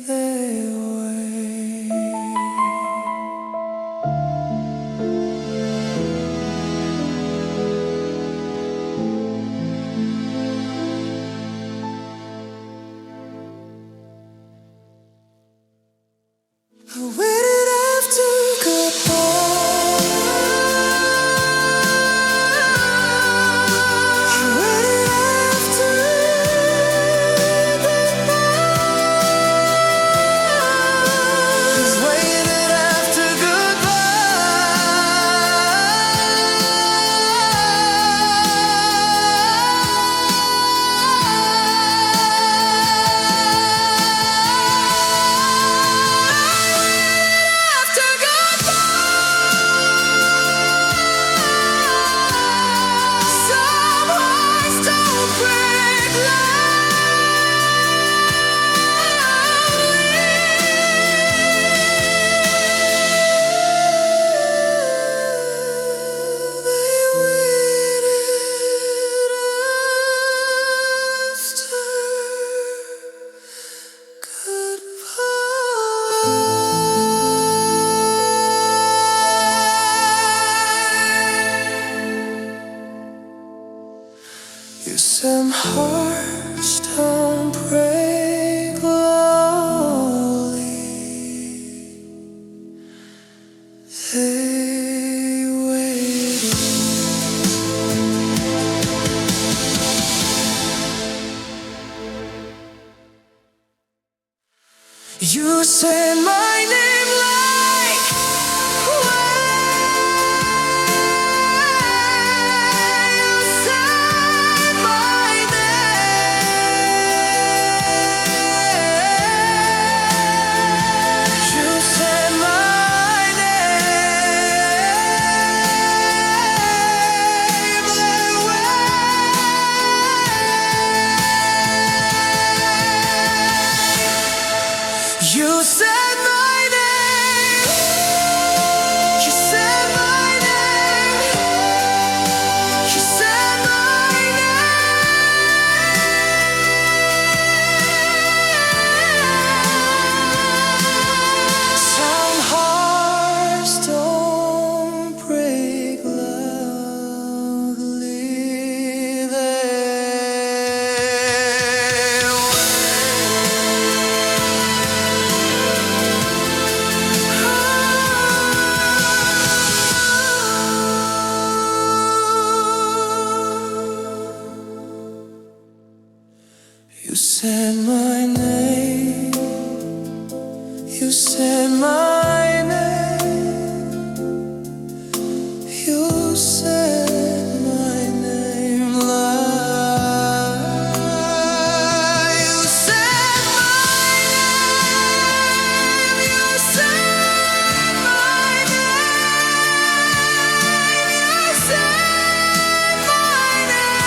their way. I waited after goodbye. I waited after goodbye. Just waited after after goodbye. Some hearts don't break you some hearts don't break lonely. They waited. You said my name like you said my name. You said my name like you said said my name. You said my name. You said my name loud. You said my name. You said my name. You said my name.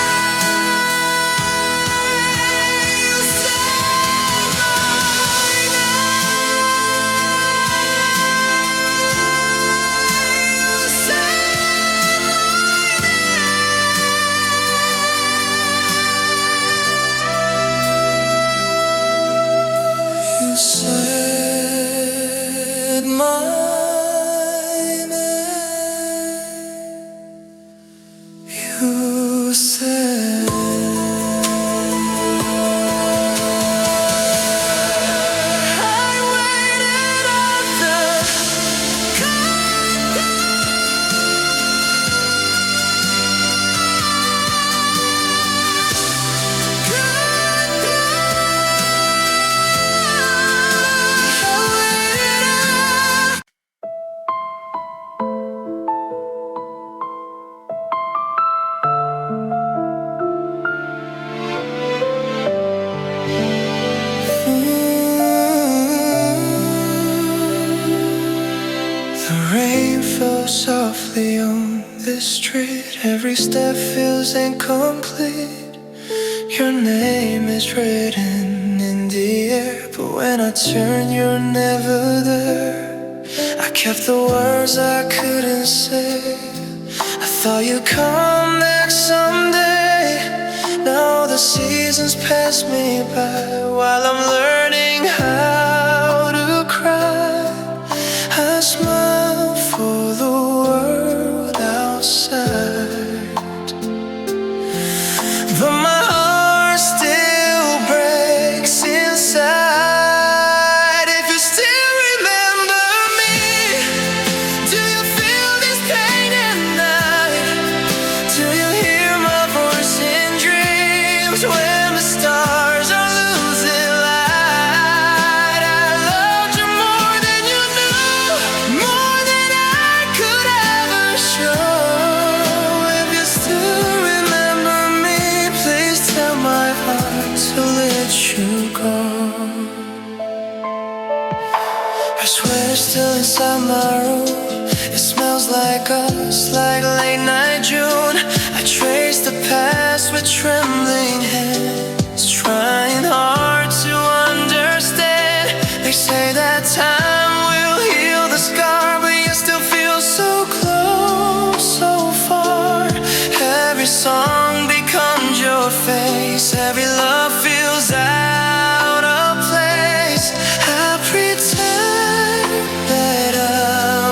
You said my You said my name. You said I waited at the The rain fell softly on this street. Every step feels incomplete. Your name is written in the air, but when I turn, you're never there. I kept the words I couldn't say. I thought you'd come back someday. Now the seasons pass me by while I'm learning how to cry. I smile for the world outside, but my heart still breaks inside. If you still remember me, do you feel this pain at night? Do you hear my voice in dreams when the stars are losing light? I loved you more than you knew, more than I could ever show. If you still remember me, please tell my heart to let you go. Her sweater's still inside my room. It smells like us, like late night June. I trace the past with trembling hands, trying hard to understand. They say that time will heal the scar, but you still feel so close, so far. Every song becomes your face. Every love feels out of place. I pretend that I'm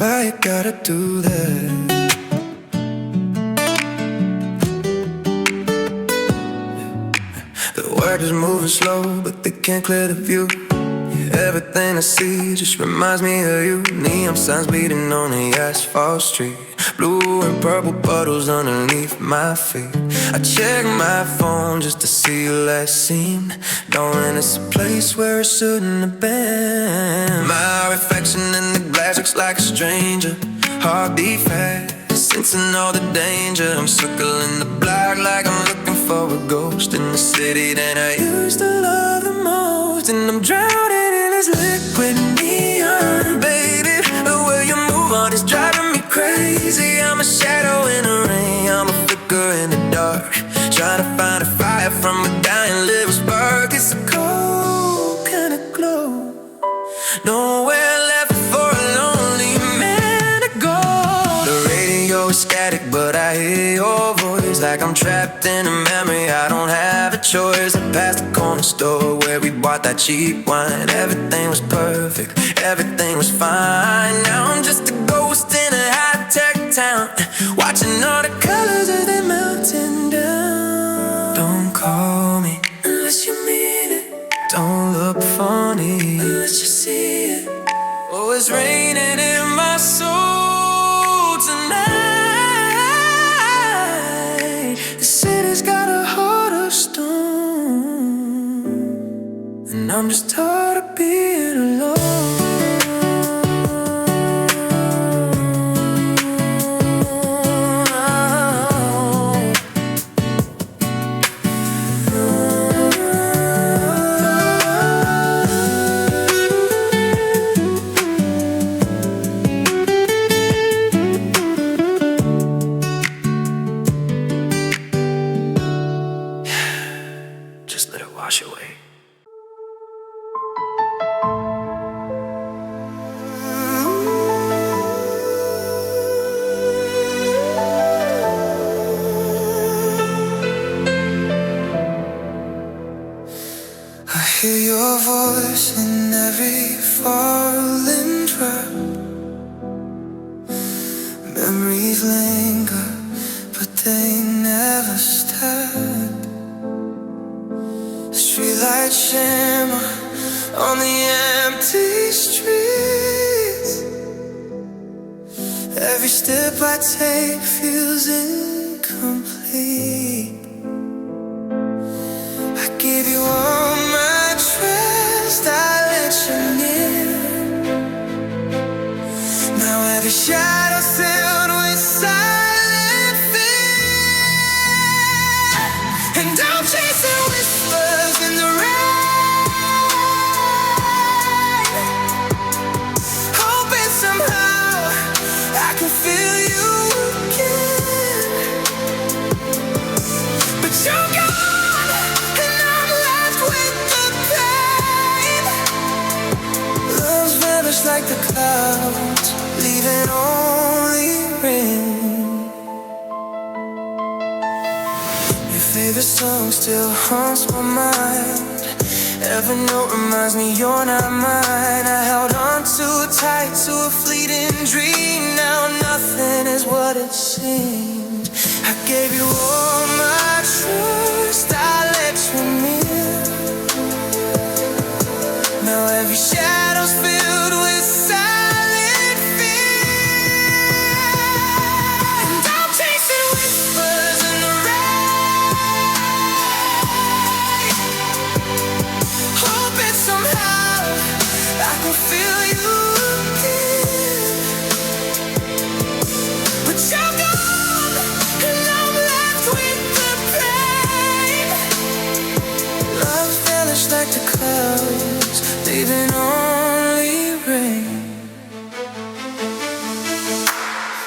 why you gotta do that? The world is moving slow, but they can't clear the view. Everything I see just reminds me of you. Neon signs bleeding on the asphalt street, blue and purple puddles underneath my feet. I check my phone just to see your last scene, knowing it's a place where it shouldn't have been. My reflection in the glass looks like a stranger, heartbeat fast, sensing all the danger. I'm circling the block like I'm looking for a ghost in the city that I used to love the most. And I'm drowning in this liquid neon, baby. The way you move on is driving me crazy. I'm a shadow in the rain, I'm a flicker in the dark, trying to find a fire from a dying little spark. It's a cold kind of glow, nowhere left for a lonely man to go. The radio is static, but I hear your voice like I'm trapped in a memory. I don't have a choice. I passed the corner store where we bought that cheap wine. Everything was perfect, everything was fine. Now I'm just a ghost in a high-tech town, watching all the colors as they melting down. Don't call me unless you mean it. Don't look funny unless you see it. Oh, it's raining in my soul tonight. The city's got a heart of stone, and I'm just tired of being alone. Just let it wash away. I hear your voice in every falling drop. Memories linger, but they never stop. Streetlights shimmer on the empty streets. Every step I take feels incomplete. I give you all my trust, I let you near. Now every shadow's filled with silent fear. And I'm chasing whispers in the rain, hoping somehow I can feel you again. But you're gone, and I'm left with the pain. Love's vanished like the clouds, leaving only rain. Your favorite song still haunts my mind. Every note reminds me you're not mine. I held on too tight to a fleeting dream. Now nothing is what it seemed. I gave you all my trust, I let you near. Now every shadow's filled with silent fear. And I'm chasing whispers in the rain, hoping somehow I can feel you again. But you're gone, and I'm left with the pain. Love vanished like the clouds, leaving only rain.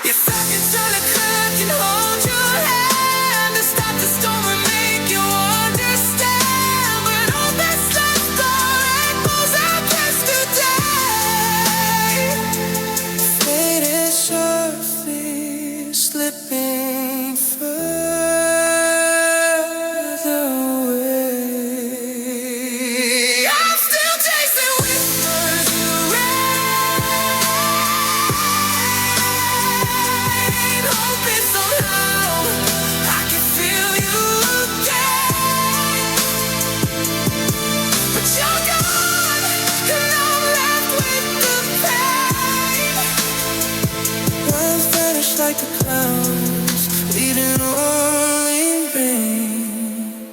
If I could turn a clock and hold your hand to stop the storm and make you understand, but all that's left are echoes of yesterday, faded softly, slipping further away. I'm still chasing whispers in the rain. like the clouds, leading only in rain.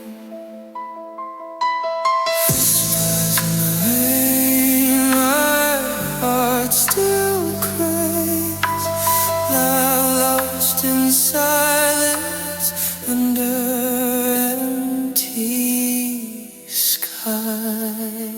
Whispers in the rain, my heart still craves. Love lost in silence under empty skies.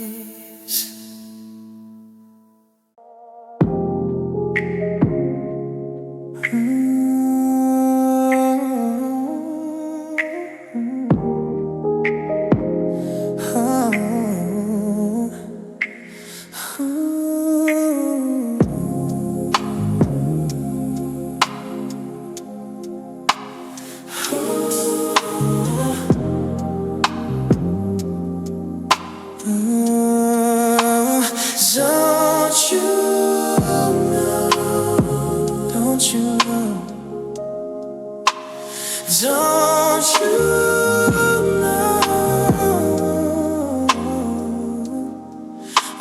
Don't you know? Don't you know? Don't you know?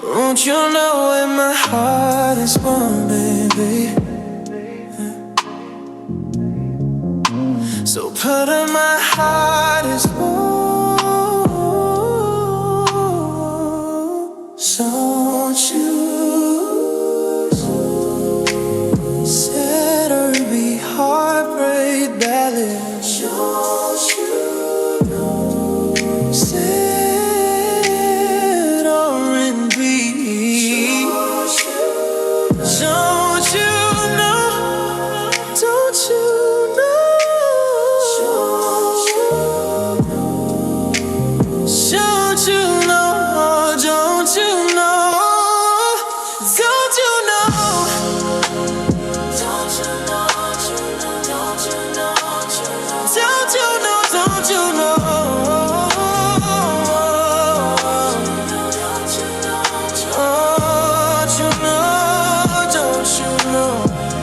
Won't you know when my heart is warm, baby? So part of my heart is warm. Don't you said R&B heartbreak ballads. Don't you know? Said R&B. Don't you know? Don't you know? Don't you know? Don't you know? Don't you know? Don't you know? Don't you know?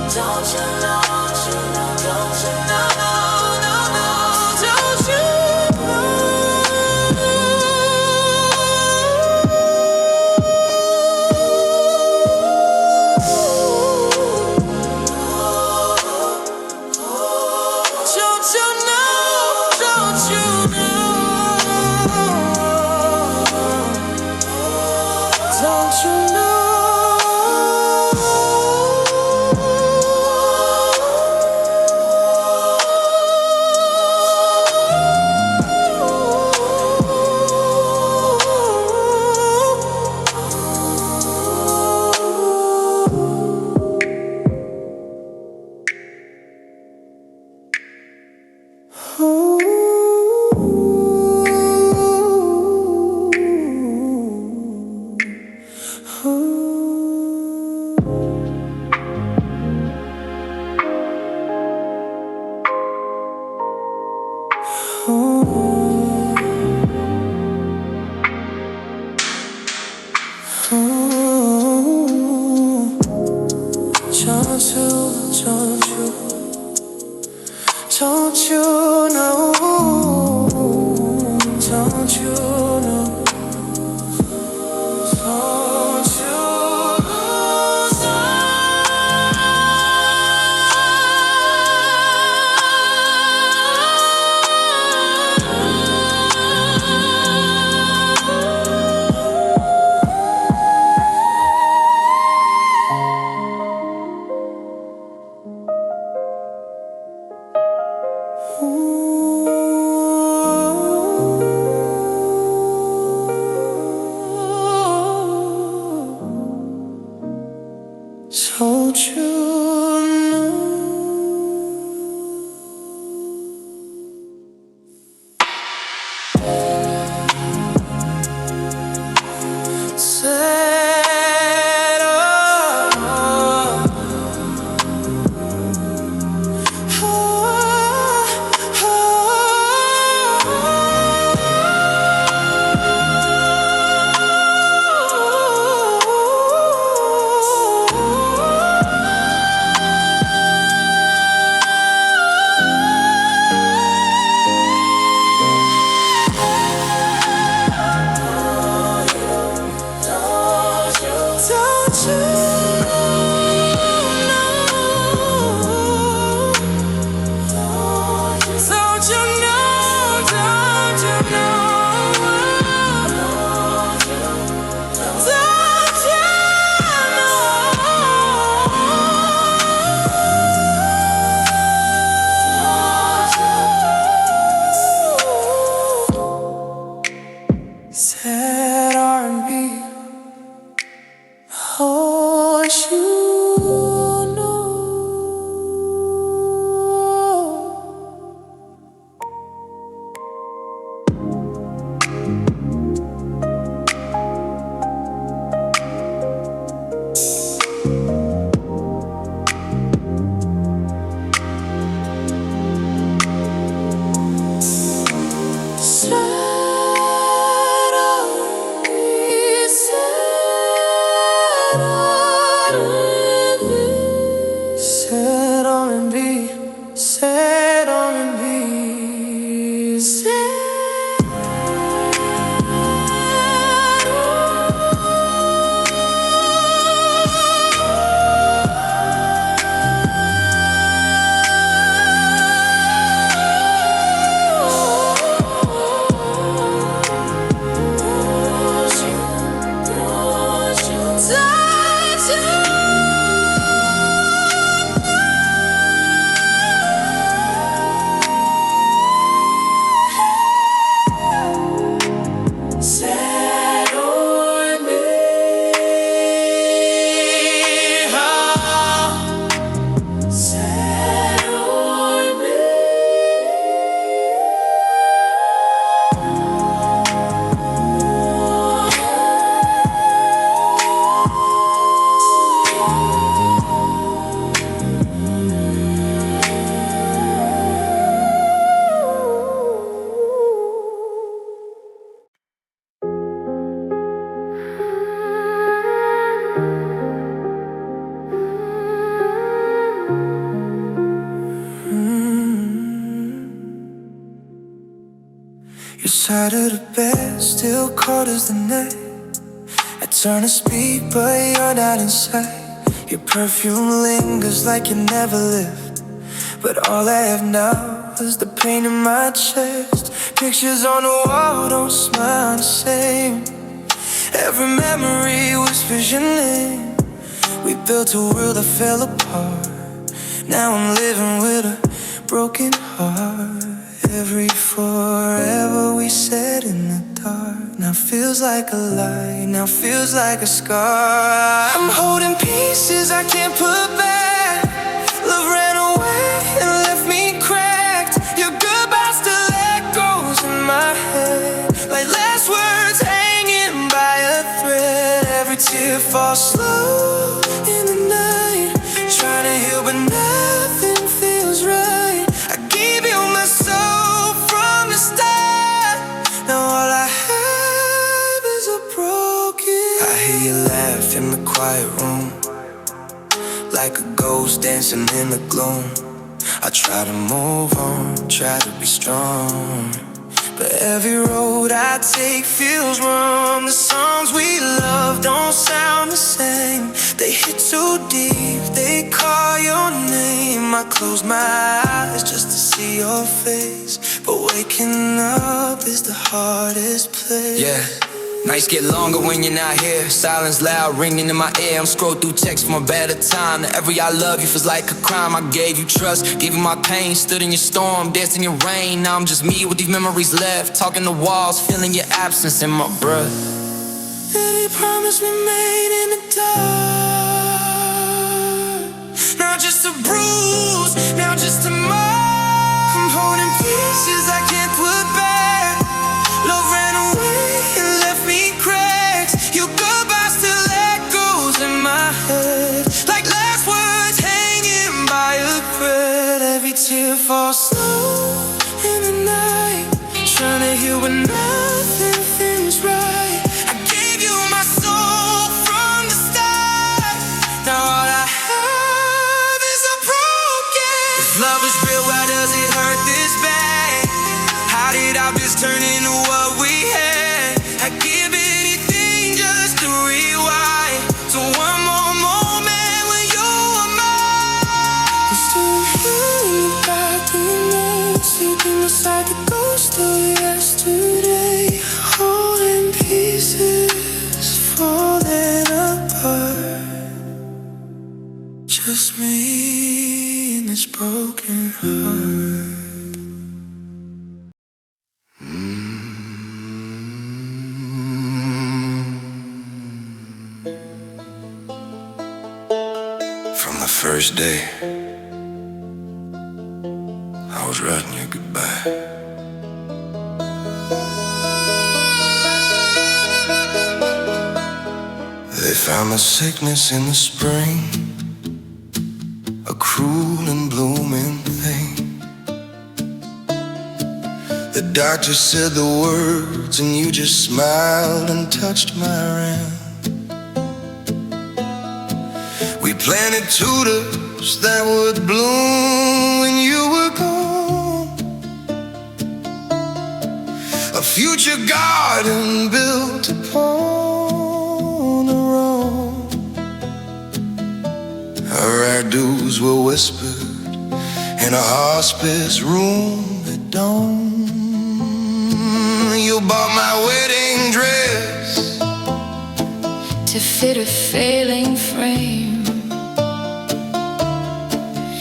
Don't you know? Don't you know? Don't you know? Don't you know? Don't you Sad R&B, sad R&B, sad. Your side of the bed still cold as the night. I turn to speak, but you're not inside. Your perfume lingers like you never lived, but all I have now is the pain in my chest. Pictures on the wall don't smile the same. Every memory whispers your name. We built a world that fell apart. Now I'm living with a broken heart. Every forever we said in the dark now feels like a lie, now feels like a scar. I'm holding pieces I can't put back. Love ran away and left me cracked. Your goodbye still echoes in my head, like last words hanging by a thread. Every tear falls slow in the night, trying to heal but nothing feels right. I gave you my soul from the start. Now all I have is a broken. I hear you laugh in the quiet room, like a ghost dancing in the gloom. I try to move on, try to be strong, but every road I take feels wrong. The songs we love don't sound the same. They hit too deep, they call your name. I close my eyes just to see your face, but waking up is the hardest place. Yeah, nights get longer when you're not here. Silence loud, ringing in my ear. I'm scrolling through texts from a better time. Every I love you feels like a crime. I gave you trust, gave you my pain. Stood in your storm, danced in your rain. Now I'm just me with these memories left. Talking to walls, feeling your absence in my breath. Any promise we made in the dark, now just a bruise, now just a mark. I'm holding pieces I can't put back. Love ran away and left me cracks. Your goodbye still echoes in my head, like last words hanging by a thread. Every tear falls slow in the night, trying to heal but nothing feels right. I gave you my soul from the start. Now all I have is a broken. If love is real, why does it hurt this bad? How did our bliss turn into what we had? I'd give anything just to rewind to one more moment when you were mine. I'm still here in the bathroom, sleeping beside the ghost of yesterday. Holding pieces falling apart. Just me and this broken heart. From the first day I was writing you goodbye. They found the sickness in the spring, a cruel and blooming thing. The doctor said the words and you just smiled and touched my hand. We planted tudor rose that would bloom when you were gone. A future garden built upon a road. Our ideals were whispered in a hospice room at dawn. You bought my wedding dress to fit a failing frame,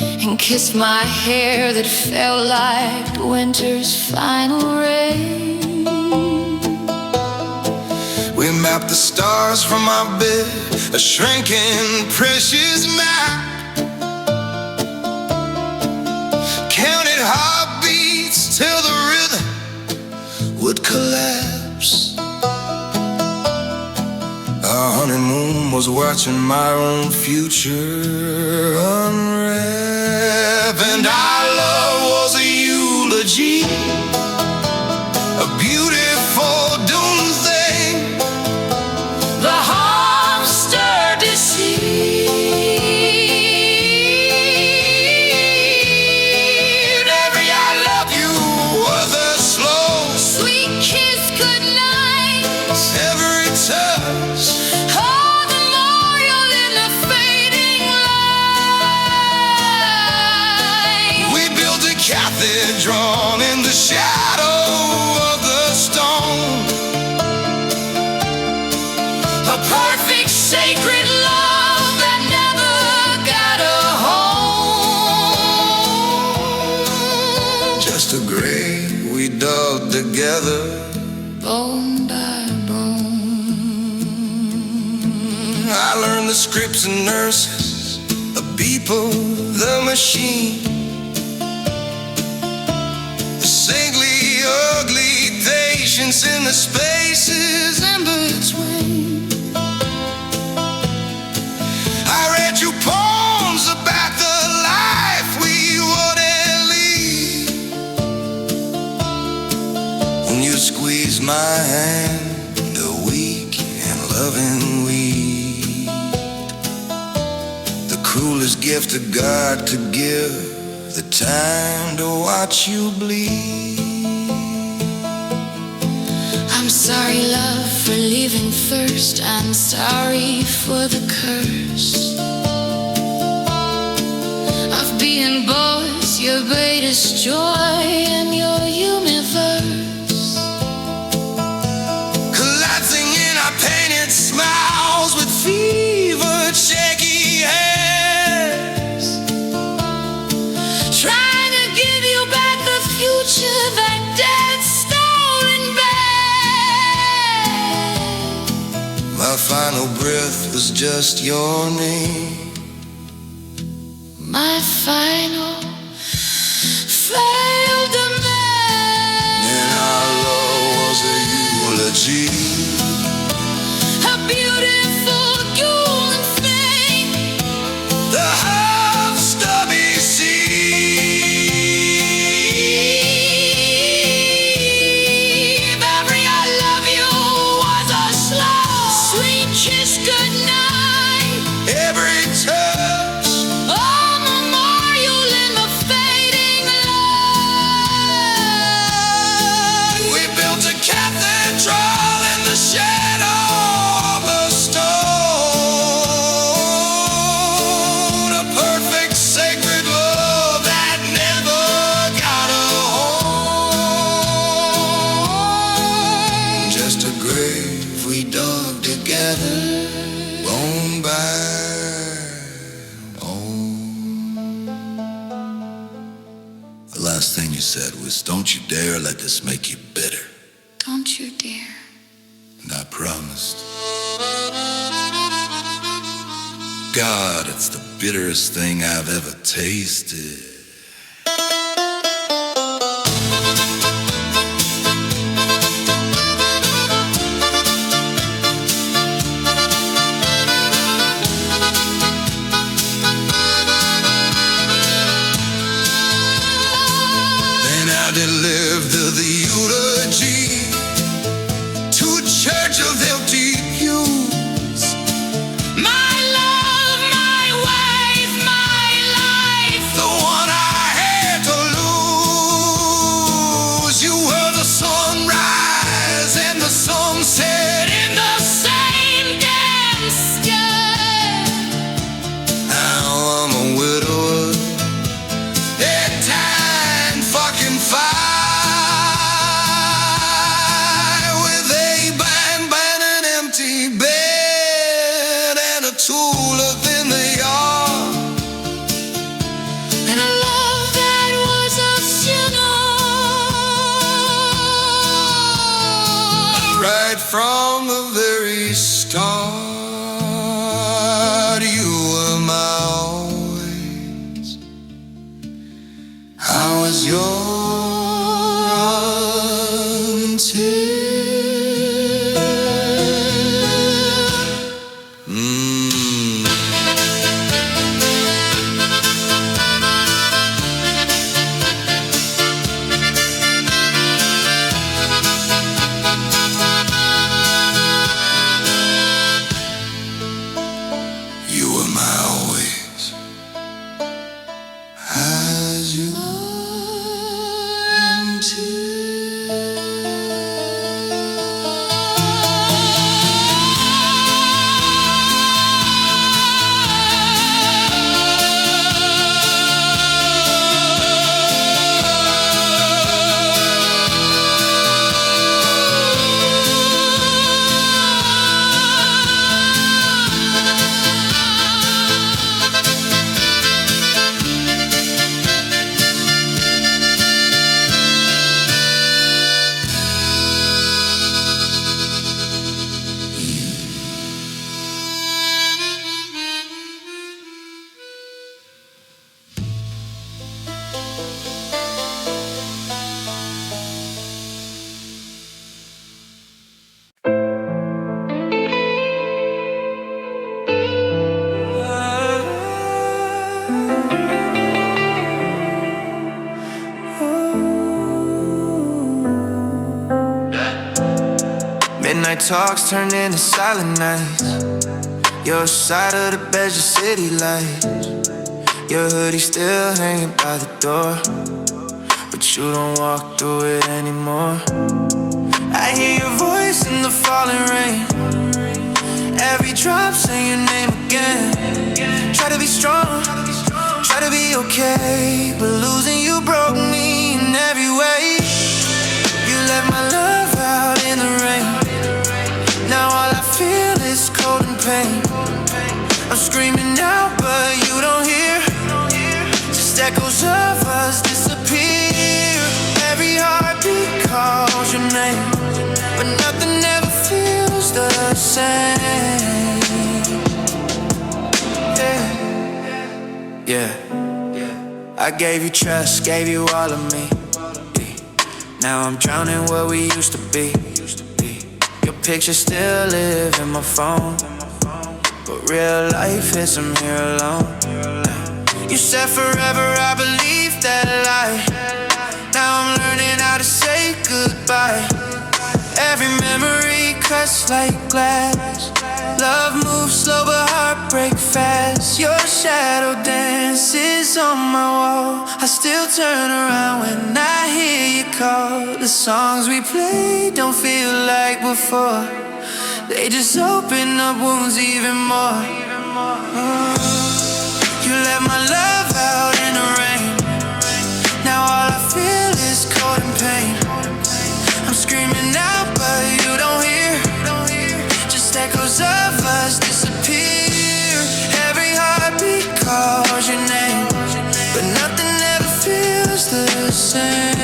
and kissed my hair that felt like winter's final rain. We mapped the stars from our bed, a shrinking precious map. Counted heartbeats till the rhythm would collapse. Our honeymoon was watching my own future unwrap, and our love was a eulogy, a beautiful doomsday. The harm stirred deceived. Every I love you was a slow, Sweet kiss goodnight. every touch. Oh, the memorial in the fading light. We built a cathedral in the shadow of the stone. A perfect sacred love that never got a home. Just a grave we dug together, Bone by bone. I learned the scripts and nurses, the people, the machine, the saintly, ugly patience in the spaces in between. I read you poems about the life we wouldn't lead. When you squeezed my hand, the weak and loving weed, the cruelest gift of God to give, the time to watch you bleed. I'm sorry, love, for leaving first. I'm sorry for the curse of being both your greatest joy and your universe. Collapsing in our painted smiles with fevered, shaky hands. Trying to give you back a future that dead stolen back. My final breath was just your name. My final failed demand. And our love was a eulogy, A beautiful golden flame. the half stubby seed. Every I love you was a slow, sweet kiss goodnight. Every touch, Oh, memorial in the fading light. we built a cathedral in the shadow of the stone. A perfect sacred love that never got a home. Just a grave we dug together, bone by bone. The last thing you said was, "Don't you dare let this make you bitter." Don't you dare. And I promised. God, it's the bitterest thing I've ever tasted. Then I delivered the eulogy to a church of empty pews. My love, my wife, my from the very start. You were my always. I was yours until midnight talks turn into silent nights. Your side of the bed's your city lights. Your hoodie still hanging by the door, but you don't walk through it anymore. I hear your voice in the falling rain. Every drop saying your name again. Try to be strong, try to be okay, but losing you broke me in every way. You let my love out in the rain. Now all I feel is cold and pain. I'm screaming out, but you don't hear. Just echoes of us disappear. Every heartbeat calls your name, but nothing ever feels the same. Yeah. I gave you trust, gave you all of me. Now I'm drowning where we used to be. Your pictures still live in my phone, but real life hits them here alone. You said forever, I believed that lie. Now I'm learning how to say goodbye. Every memory cuts like glass. Love moves slow but heartbreak fast. Your shadow dances on my wall. I still turn around when I hear you call. The songs we play don't feel like before. They just open up wounds even more. You let my love out in the rain. Now all I feel is cold and pain. I'm screaming out but you don't hear. Just echoes of us disappear. Every heartbeat calls your name, but nothing ever feels the same.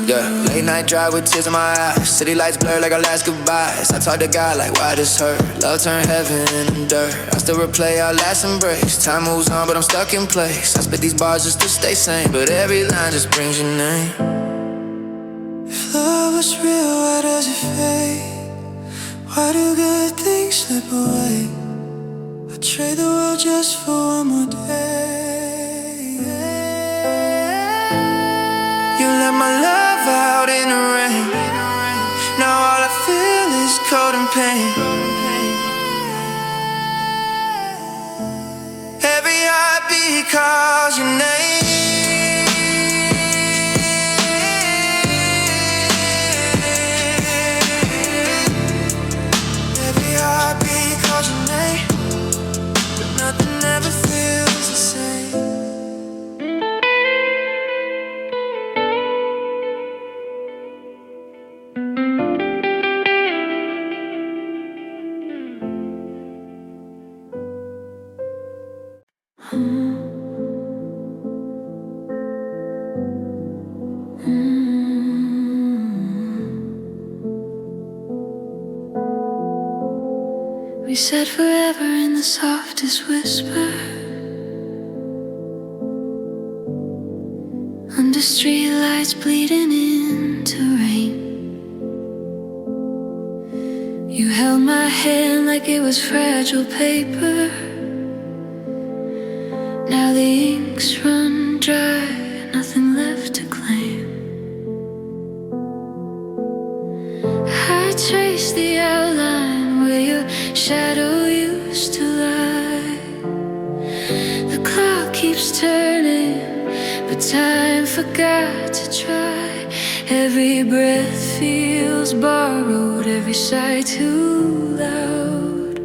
Yeah, late night drive with tears in my eyes. City lights blur like our last goodbyes. I talk to God like, why this hurt? Love turned heaven into dirt. I still replay our last embrace. Time moves on, but I'm stuck in place. I spit these bars just to stay sane, but every line just brings your name. If love was real, why does it fade? Why do good things slip away? I'd trade the world just for one more day. You let my love out in the rain. Now all I feel is cold and pain. Every heartbeat calls your name. Every heartbeat calls your name, but nothing ever feels the same. We said forever in the softest whisper, under streetlights bleeding into rain. You held my hand like it was fragile paper. Now the ink's run dry, nothing left to claim. I trace the outline where your shadow used to lie. The clock keeps turning, but time forgot to try. Every breath feels borrowed, every sigh too loud.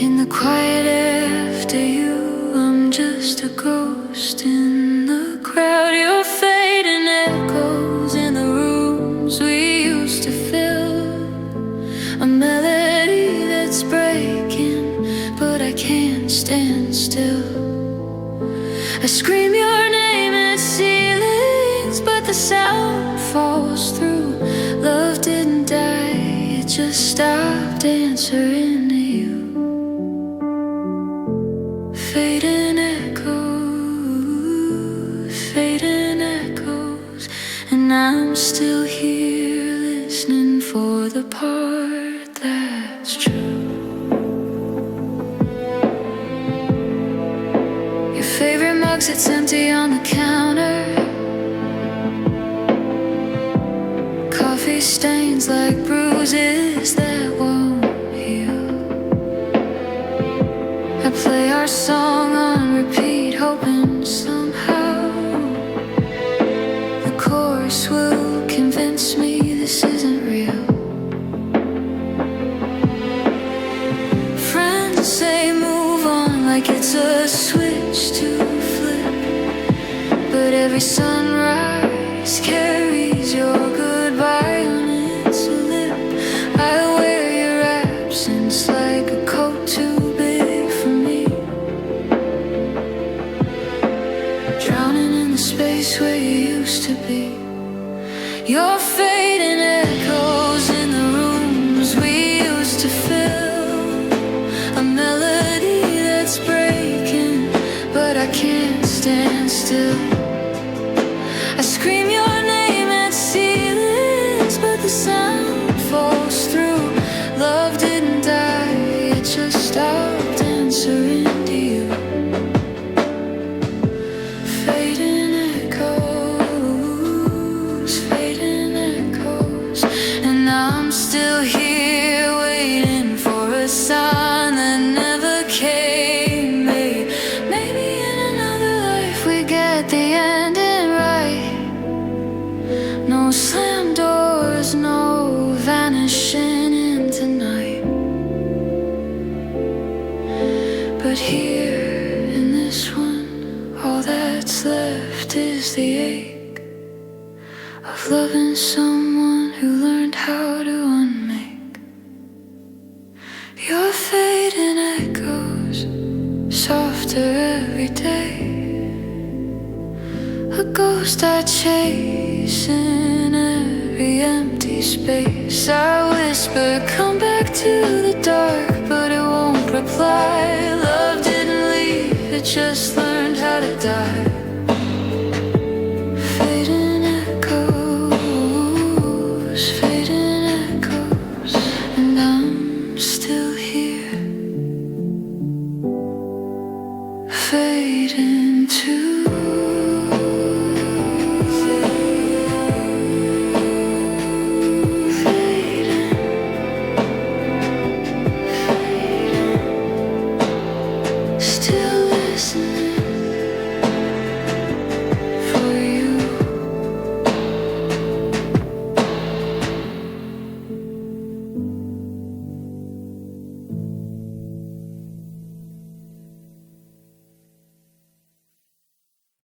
In the quiet after you, I'm just a ghost in the crowd. Your fading echoes in the rooms we used to fill. A melody that's breaking, but I can't stand still. I scream your name at ceilings, but the sound falls through. Love didn't die, it just stopped answering to you. Fading echoes, and I'm still here listening for the part that's true. Your favorite mug sits empty on the counter. Coffee stains like bruises that won't heal. I play our song on repeat, hoping somehow the chorus will convince me this isn't real. Friends say move on like it's a switch to flip, but every sunrise carries your goodbye on its lip. I wear your absence like a coat too big for me, drowning in the space where you used to be. Your fading echoes in the rooms we used to fill. A melody that's breaking, but I can't stand still. I scream your name at ceilings, but the sound falls through. Love didn't die, it just stopped answering to you. Fading echoes, and I'm still here waiting for a sign that never came. Maybe in another life we get the ending right. No slam doors, no vanishing into night. But here in this one, all that's left is the ache of loving someone who learned how to unmake. Your fading echoes, softer every day. A ghost I chase in every empty space. I whisper, come back to the dark, but it won't reply. Love didn't leave, it just